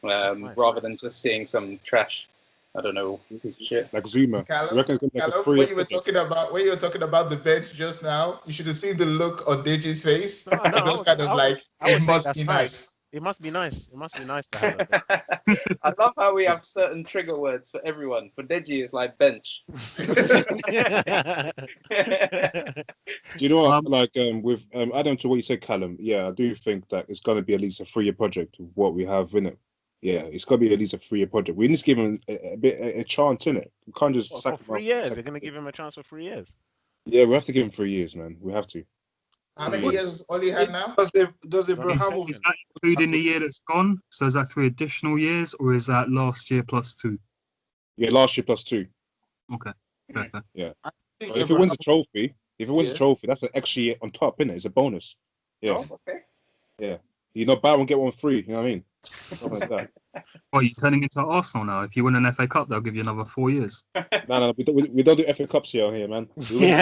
rather than just seeing some trash. I don't know, shit. Like Zuma. Callum, You reckon it's gonna be like a Callum, 3 when you were talking about the bench just now, you should have seen the look on Deji's face. No, It was kind of like, I it was saying must that's be nice. It must be nice. It must be nice to have it. I love how we have certain trigger words for everyone. For Deji, it's like bench. Do you know what? With adding to what you said, Callum. Yeah, I do think that it's gonna be at least a 3-year project. What we have in it. Yeah, it's got to be at least a 3-year project. We need to give him a chance in it. We can't just What, sack for him 3 off. years. They're gonna give him a chance for 3 years. Yeah, we have to give him 3 years, man. We have to. How many years has Oli had now? Does Abraham Is that including the year that's gone? So is that 3 additional years, or is that last year plus 2? Yeah, last year plus 2. Okay. Fair. But if he wins a trophy, that's an extra year on top, innit? It's a bonus. Yeah. Oh, okay. Yeah. Buy one get one free. You know what I mean? Something like that. Well, you're turning into Arsenal now. If you win an FA Cup, they'll give you another 4 years. No, we don't do FA Cups here, man. We win,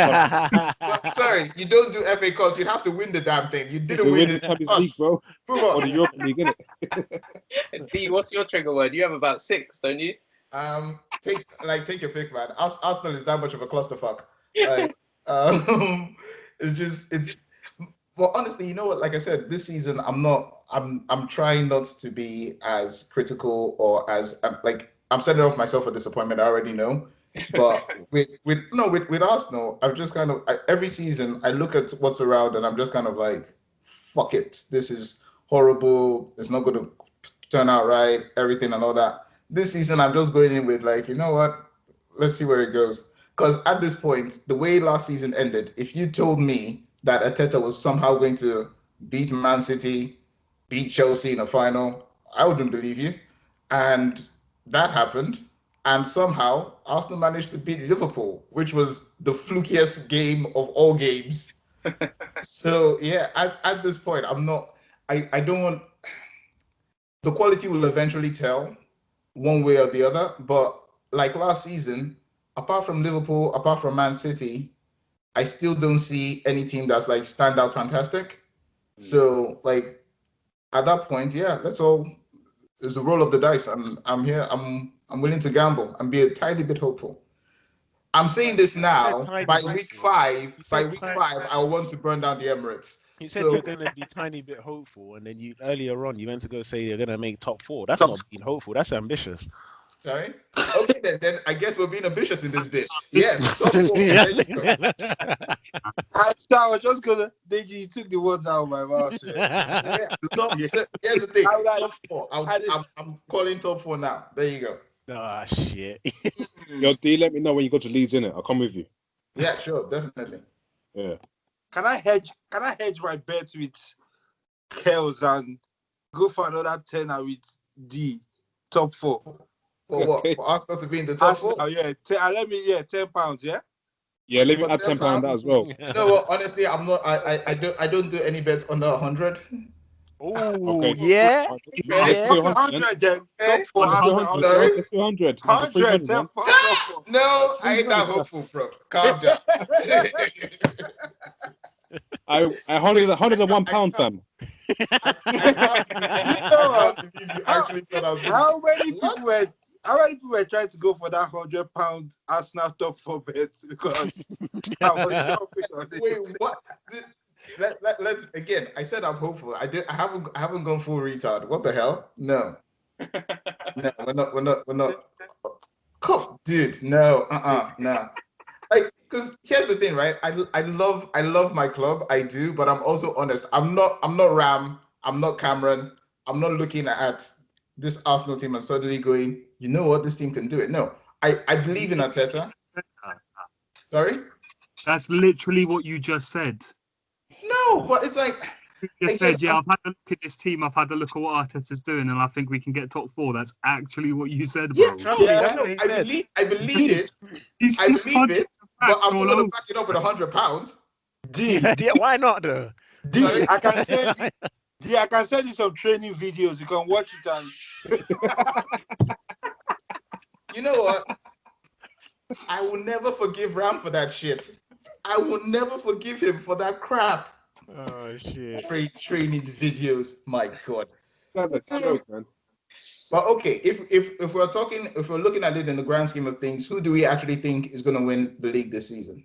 Sorry, you don't do FA Cups. You have to win the damn thing. You didn't we win win the it. Champions League, bro. Move Or on. the Europa League, innit? D, what's your trigger word? You have about 6, don't you? Take your pick, man. Arsenal is that much of a clusterfuck. Like, it's. Well, honestly, you know what? Like I said, this season I'm trying not to be as critical or as I'm setting up myself for disappointment. I already know, but with Arsenal, I'm just kind of every season I look at what's around and I'm just kind of like, fuck it, this is horrible. It's not going to turn out right. Everything and all that. This season, I'm just going in with like, you know what? Let's see where it goes. Because at this point, the way last season ended, if you told me that Arteta was somehow going to beat Man City, beat Chelsea in a final, I wouldn't believe you. And that happened. And somehow Arsenal managed to beat Liverpool, which was the flukiest game of all games. So yeah, at this point, I don't want the quality will eventually tell one way or the other. But like last season, apart from Liverpool, apart from Man City, I still don't see any team that's like stand out fantastic. So like at that point, yeah, that's all. It's a roll of the dice. I'm here. I'm willing to gamble and be a tiny bit hopeful. I'm saying this now. By week five, I want to burn down the Emirates. You said you're going to be tiny bit hopeful, and then you earlier on you went to go say you're going to make top 4. That's not being hopeful. That's ambitious. Sorry. Okay, then I guess we're being ambitious in this bitch. Yes, top 4. There you go. I was just gonna. Deji, you took the words out of my mouth. Yeah, so here's the thing. Top 4. I'm calling top 4 now. There you go. Ah, shit. Yo, D, let me know when you go to Leeds, innit? I'll come with you. Yeah, sure, definitely. Yeah. Can I hedge my bet with Kels and go for another 10 with D top 4? For what? For Arsenal to be in the top 4? Oh yeah, £10, yeah. Yeah, leave it For at £10 as well. You know what? Honestly, I'm not. I don't do any bets under 100. Oh, Okay. yeah. Let's do 100 then. Top 4 Sorry? 200. 100. No, I ain't that hopeful, bro. Calm down. I £101, fam. I can't believe you actually thought I was going How many people were trying to go for that £100 Arsenal top 4 bet because I was jumping on it. Wait, what? Let's again. I said I'm hopeful. I haven't gone full retard. What the hell? No, we're not. Come, dude. No, no. Like, because here's the thing, right? I love my club. I do, but I'm also honest. I'm not Ram. I'm not Cameron. I'm not looking at this Arsenal team and suddenly going, you know what, this team can do it. No, I believe in Arteta. Sorry? That's literally what you just said. No, but it's like You just said, yeah, I've had a look at this team. I've had a look at what Arteta's doing, and I think we can get top 4. That's actually what you said, bro. I believe it. I believe it, but I'm not going to back it up with £100. Yeah, why not though? D, I can send you some training videos. You can watch it and you know what? I will never forgive Ram for that shit. I will never forgive him for that crap. Oh shit. Training videos, my God. That's a joke, man. But okay, if we're looking at it in the grand scheme of things, who do we actually think is going to win the league this season?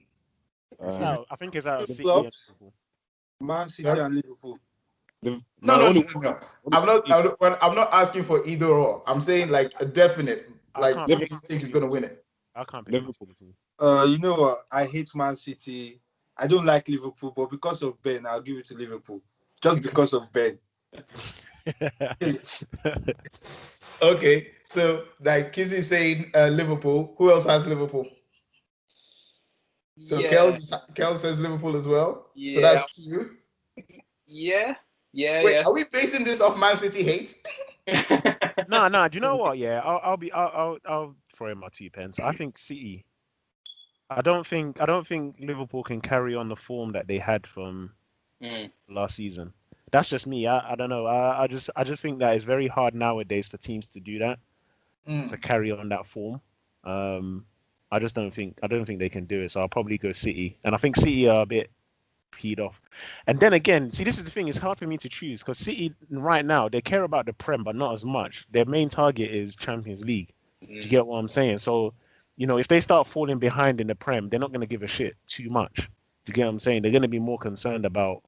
I think it's out of City. Man City and Liverpool. No. I'm not asking for either or. I'm saying like a definite. Like, who do you think is going to win it? I can't pick Liverpool. You know what? I hate Man City. I don't like Liverpool, but because of Ben, I'll give it to Liverpool. Just because of Ben. Okay, so like Kizzy saying Liverpool. Who else has Liverpool? So yeah. Kel says Liverpool as well. Yeah. So that's 2. Yeah. Wait, are we basing this off Man City hate? No. Do you know what? Yeah, I'll throw in my 2 pence. I think City. I don't think Liverpool can carry on the form that they had from last season. That's just me. I don't know. I just think that it's very hard nowadays for teams to do that, to Mm. carry on that form. Um, I don't think they can do it. So I'll probably go City, and I think City are a bit peed off. And then again, see, this is the thing. It's hard for me to choose because City right now they care about the Prem, but not as much. Their main target is Champions League. Do you Mm. get what I'm saying? So, if they start falling behind in the Prem, they're not going to give a shit too much. Do you get what I'm saying? They're going to be more concerned about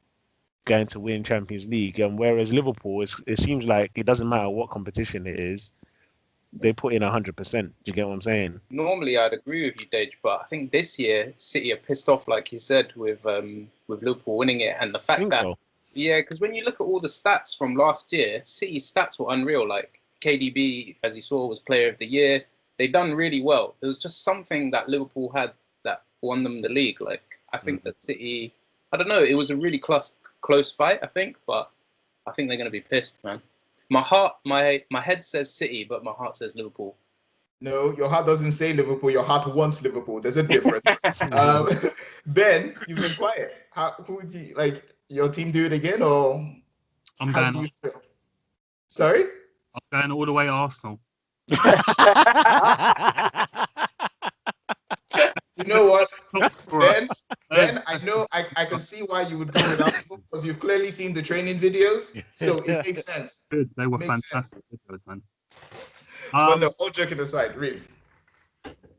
going to win Champions League. And whereas Liverpool, it seems like it doesn't matter what competition it is, they put in 100%. Do you get what I'm saying? Normally, I'd agree with you, Dage, but I think this year City are pissed off, like you said, with Liverpool winning it, and the I fact think that so. yeah, because when you look at all the stats from last year, City's stats were unreal. Like KDB, as you saw, was Player of the Year. They done really well. It was just something that Liverpool had that won them the league. Like I think Mm. that City, I don't know, it was a really close fight, I think, but I think they're going to be pissed, man. My head says City, but my heart says Liverpool. No, your heart doesn't say Liverpool. Your heart wants Liverpool. There's a difference. Um, Ben, you've been quiet. Who would you like? Your team do it again, or I'm how going. do you feel? Sorry. I'm going all the way Arsenal. You know what, Right. Ben, I know I can see why you would go with Arsenal because you've clearly seen the training videos, so it makes sense. Good. They were Makes sense. fantastic videos, man. But no, all joking aside, really.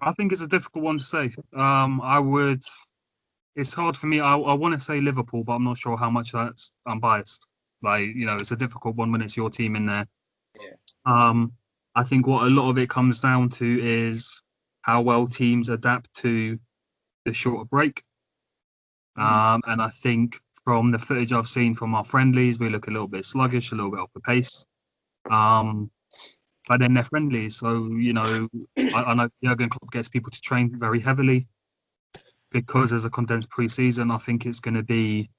I think it's a difficult one to say. I would. It's hard for me. I want to say Liverpool, but I'm not sure how much that's. I'm biased. Like it's a difficult one when it's your team in there. Yeah. I think what a lot of it comes down to is how well teams adapt to the shorter break. And I think from the footage I've seen from our friendlies, we look a little bit sluggish, a little bit off the pace. But then they're friendlies, so I know Jurgen Klopp gets people to train very heavily because there's a condensed pre-season. I think it's going to be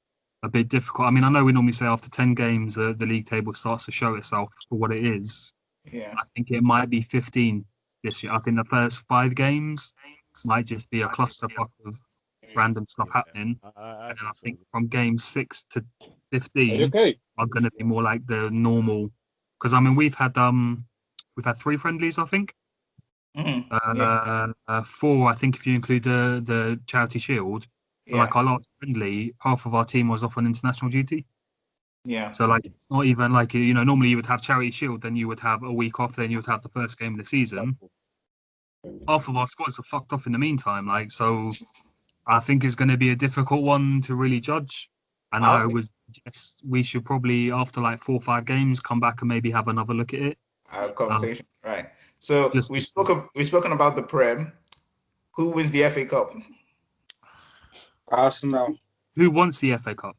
a bit difficult. I mean, I know we normally say after 10 games, the league table starts to show itself for what it is. Yeah. I think it might be 15 this year. I think the first 5 games might just be a clusterfuck of random stuff happening. And then I think from game 6 to Are you 15 okay? are going to be more like the normal. Because I mean, we've had 3 friendlies, I think. Mhm. 4, I think, if you include the Charity Shield. But Yeah. like our last friendly, half of our team was off on international duty. Yeah. So like it's not even like normally you would have Charity Shield, then you would have a week off, then you would have the first game of the season. Half of our squads are fucked off in the meantime. Like, so I think it's going to be a difficult one to really judge. And I Okay. would guess we should probably, after like 4 or 5 games, come back and maybe have another look at it. Our conversation. Right. So Just we've spoken about the Prem. Who wins the FA Cup? Arsenal. Who wants the FA Cup?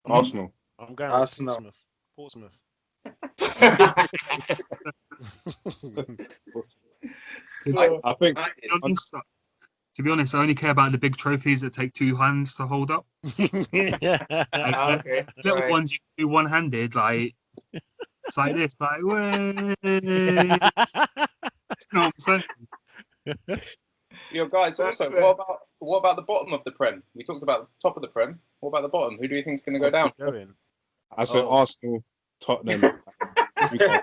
Arsenal. I'm going Arsenal. with Portsmouth. So, I think To be honest, I only care about the big trophies that take 2 hands to hold up. okay. Little Right. ones you can do one-handed, like it's like this, like way. You know what I'm saying? Yo, guys. That's Also, fair. what about the bottom of the Prem? We talked about the top of the Prem. What about the bottom? Who do you think is going to go down? I said Oh. Arsenal, Tottenham, Newcastle.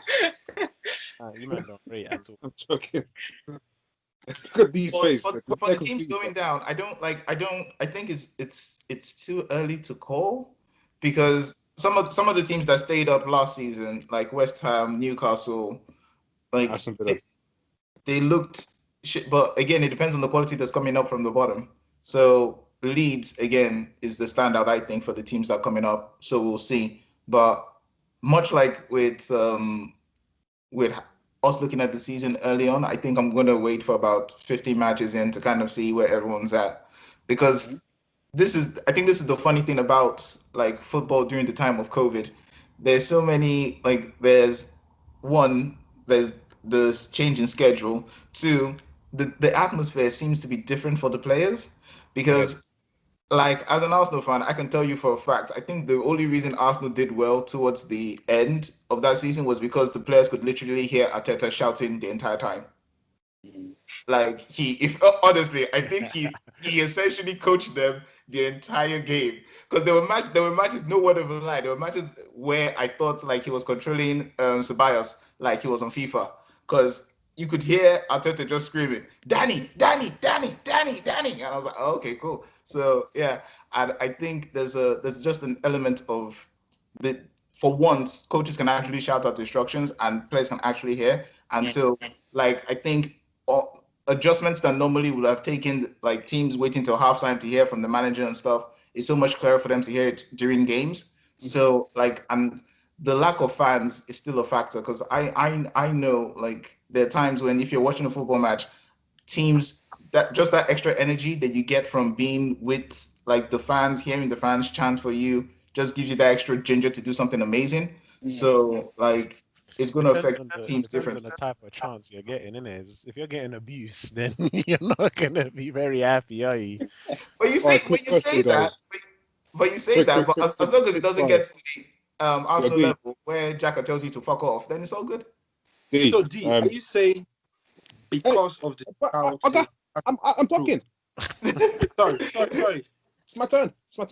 You might not rate at all. I'm joking. Look at these faces. For the teams going down, I think it's too early to call because some of the teams that stayed up last season, like West Ham, Newcastle, like Aston Villa. they looked shit. But again, it depends on the quality that's coming up from the bottom. So Leeds again is the standout, I think, for the teams that are coming up. So we'll see. But much like with us looking at the season early on, I think I'm going to wait for about 50 matches in to kind of see where everyone's at. Because I think this is the funny thing about like football during the time of COVID. There's so many, like there's the change in schedule. 2, the atmosphere seems to be different for the players because like as an Arsenal fan, I can tell you for a fact, I think the only reason Arsenal did well towards the end of that season was because the players could literally hear Arteta shouting the entire time. Like honestly, I think he essentially coached them the entire game because there were matches, no word of a lie. There were matches where I thought like he was controlling Ceballos like he was on FIFA because you could hear Arteta just screaming, Danny, Danny, Danny, Danny, Danny, and I was like, oh, okay, cool. So yeah, I think there's just an element of the for once coaches can actually shout out instructions and players can actually hear, and so like I think adjustments that normally would have taken like teams waiting till halftime to hear from the manager and stuff is so much clearer for them to hear it during games. So like, and the lack of fans is still a factor because I know like there are times when if you're watching a football match, teams that just that extra energy that you get from being with like the fans, hearing the fans chant for you, just gives you that extra ginger to do something amazing. So like it's going to affect teams Depends on differently. the type of chance you're getting, innit? If you're getting abuse, then you're not gonna be very happy, are you? But you All say, right, quick question, guys. but you say Quick, that, quick, but quick, as long as it doesn't fire. get to the Yeah, Arsenal D, level where Jacka tells you to fuck off, then it's all good. D. So D, are you saying because of the But shouting? I'm talking. Sorry. It's my turn. I'm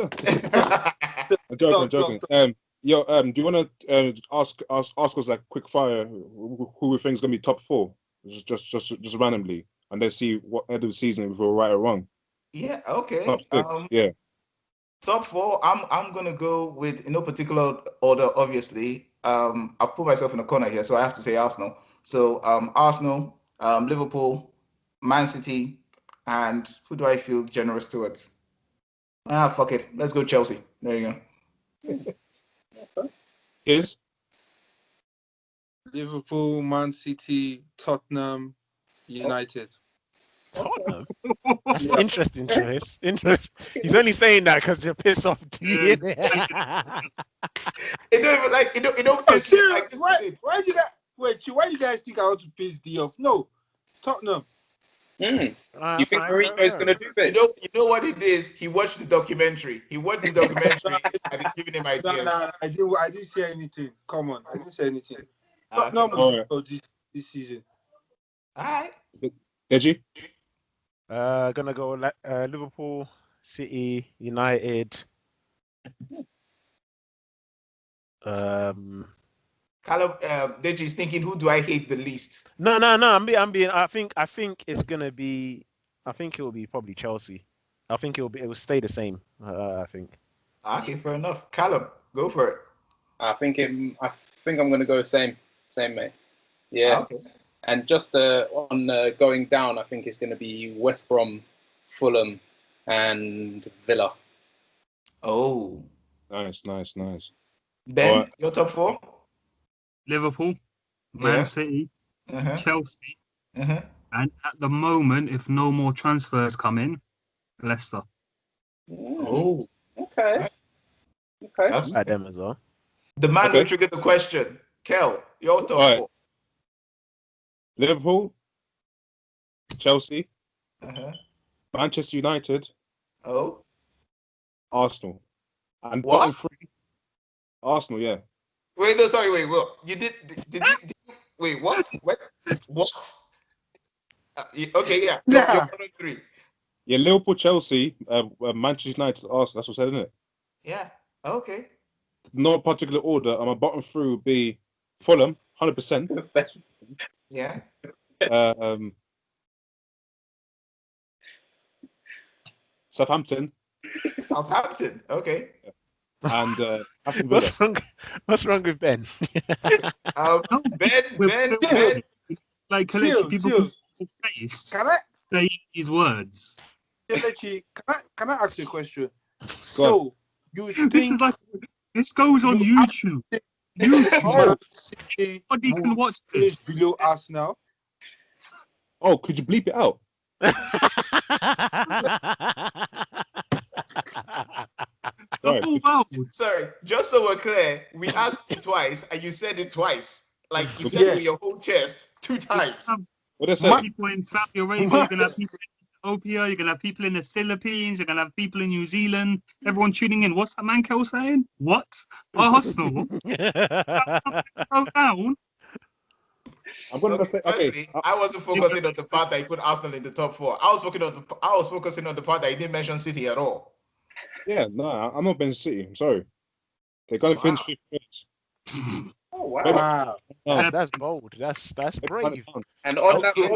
joking. Talk. Do you want to ask us like quick fire who we think is gonna be top four, just randomly, and then see what end of the season if we're right or wrong. Yeah, okay. Top six, yeah. Top four, I'm gonna go with in no particular order, obviously. I've put myself in a corner here, so I have to say Arsenal. So Arsenal, Liverpool, Man City, and who do I feel generous towards? Fuck it. Let's go Chelsea. There you go. Is Liverpool, Man City, Tottenham, United. Tottenham. That's an interesting choice. He's only saying that because you're pissed off. It don't even like it don't Oh, piss serious? like this. Why do you guys why do you guys think I want to piss D off? No, Tottenham. You think Mourinho's going to do this? You know what it is? He watched the documentary. And it's giving him ideas. No, I didn't say anything. Come on, I didn't say anything. Okay. Tottenham All right. this season. All right. Deji? Gonna go Liverpool, City, United. Callum, Deji's thinking, who do I hate the least? No. I'm being. I think it's gonna be. I think it will be probably Chelsea. I think it will stay the same. I think. Okay, fair enough. Callum, go for it. I think I'm going to go same, mate. Yeah. Okay. And just on going down, I think it's going to be West Brom, Fulham, and Villa. Oh. Nice. Ben, your top four? Liverpool, Man City, Chelsea, and at the moment, if no more transfers come in, Leicester. Oh. Okay. That's At them as well. the man who triggered the question. Kel, your top four. Liverpool, Chelsea, Manchester United, Arsenal, and bottom three. Arsenal, yeah. Wait, no, sorry, wait. Well, you did you wait? What? What? Okay, yeah. Your bottom three. Yeah, Liverpool, Chelsea, Manchester United, Arsenal. That's what I said, isn't it? Yeah. Okay. No particular order. And my bottom three would be Fulham, 100%. Yeah. Southampton. Okay. And Aston Villa. What's wrong with Ben? Ben. Like collection people face. Can I say these words? Kelechi, can I ask you a question? So you think this goes on YouTube? Nobody can watch this. Below us now. Oh, could you bleep it out? Sorry, just so we're clear, we asked you twice and you said it twice. Like you said it with your whole chest 2 times. What is that? People in Saudi Arabia, you're gonna have people in Ethiopia, you're gonna have people in the Philippines, you're gonna have people in New Zealand, everyone tuning in. What's that man Kel saying? What? Arsenal? Go down? I'm gonna say okay. Firstly, I wasn't focusing on the part that he put Arsenal in the top four. I was focusing on the part that he didn't mention City at all. Yeah, no, I'm not Ben City. I'm sorry. They're gonna finish Wow. fifth place. Oh wow! Wow. No, That's bold. That's brave. And on that Okay.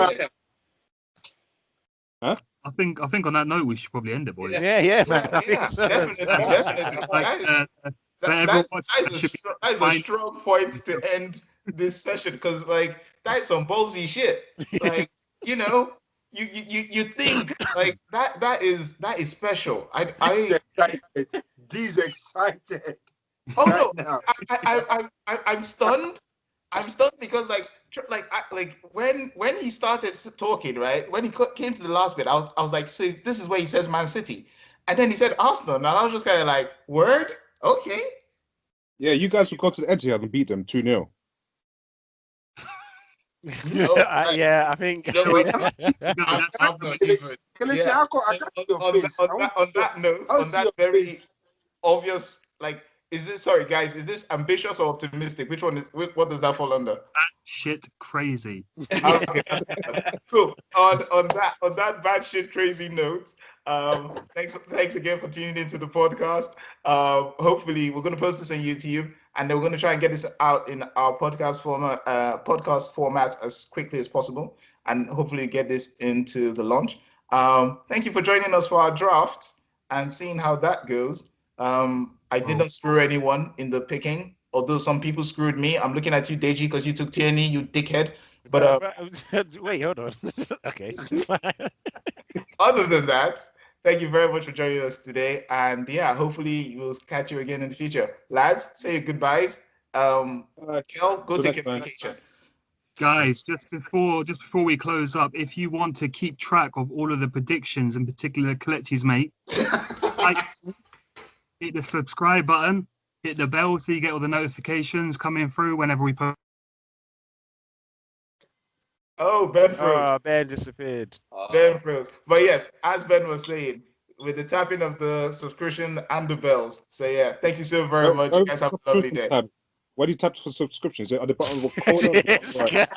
bombshell, I think on that note we should probably end it, boys. Yeah, man. I think Yeah, so. definitely. Like, That's should be a fine. strong point to end this session because like that's some ballsy shit. Like you know, you think like that is special. He's excited. Oh right no, now. I'm stunned. I'm stunned because like when he started talking, right? When he came to the last bit, I was like, so this is where he says Man City, and then he said Arsenal, and I was just kind of like, word, okay. yeah, you guys will go to the Etihad and beat them 2-0. Yeah, I think. You know what? That's I'm not even. Kelechi, Yeah. I can't see your face. On that note, I want on to see that your very face. obvious, like, is this sorry guys? Is this ambitious or optimistic? Which one is? What does that fall under? shit crazy. Okay, cool. On that bad shit crazy note, thanks again for tuning into the podcast. Hopefully we're gonna post this on YouTube, and then we're gonna try and get this out in our podcast format as quickly as possible, and hopefully get this into the launch. Thank you for joining us for our draft and seeing how that goes. I did not screw anyone in the picking, although some people screwed me. I'm looking at you, Deji, because you took Tierney, you dickhead. But Wait, hold on. Okay. other than that, thank you very much for joining us today. And yeah, hopefully we'll catch you again in the future. Lads, say your goodbyes. Kel, go Good take luck, your man. vacation. Guys, just before we close up, if you want to keep track of all of the predictions, in particular Kelechi's, mate, hit the subscribe button, hit the bell so you get all the notifications coming through whenever we post. Oh, Ben froze. Oh, Ben disappeared. Ben froze. But yes, as Ben was saying, with the tapping of the subscription and the bells. So yeah, thank you so very much. You guys have a lovely day. Why do you tap for subscriptions? At the bottom of a corner? This guy.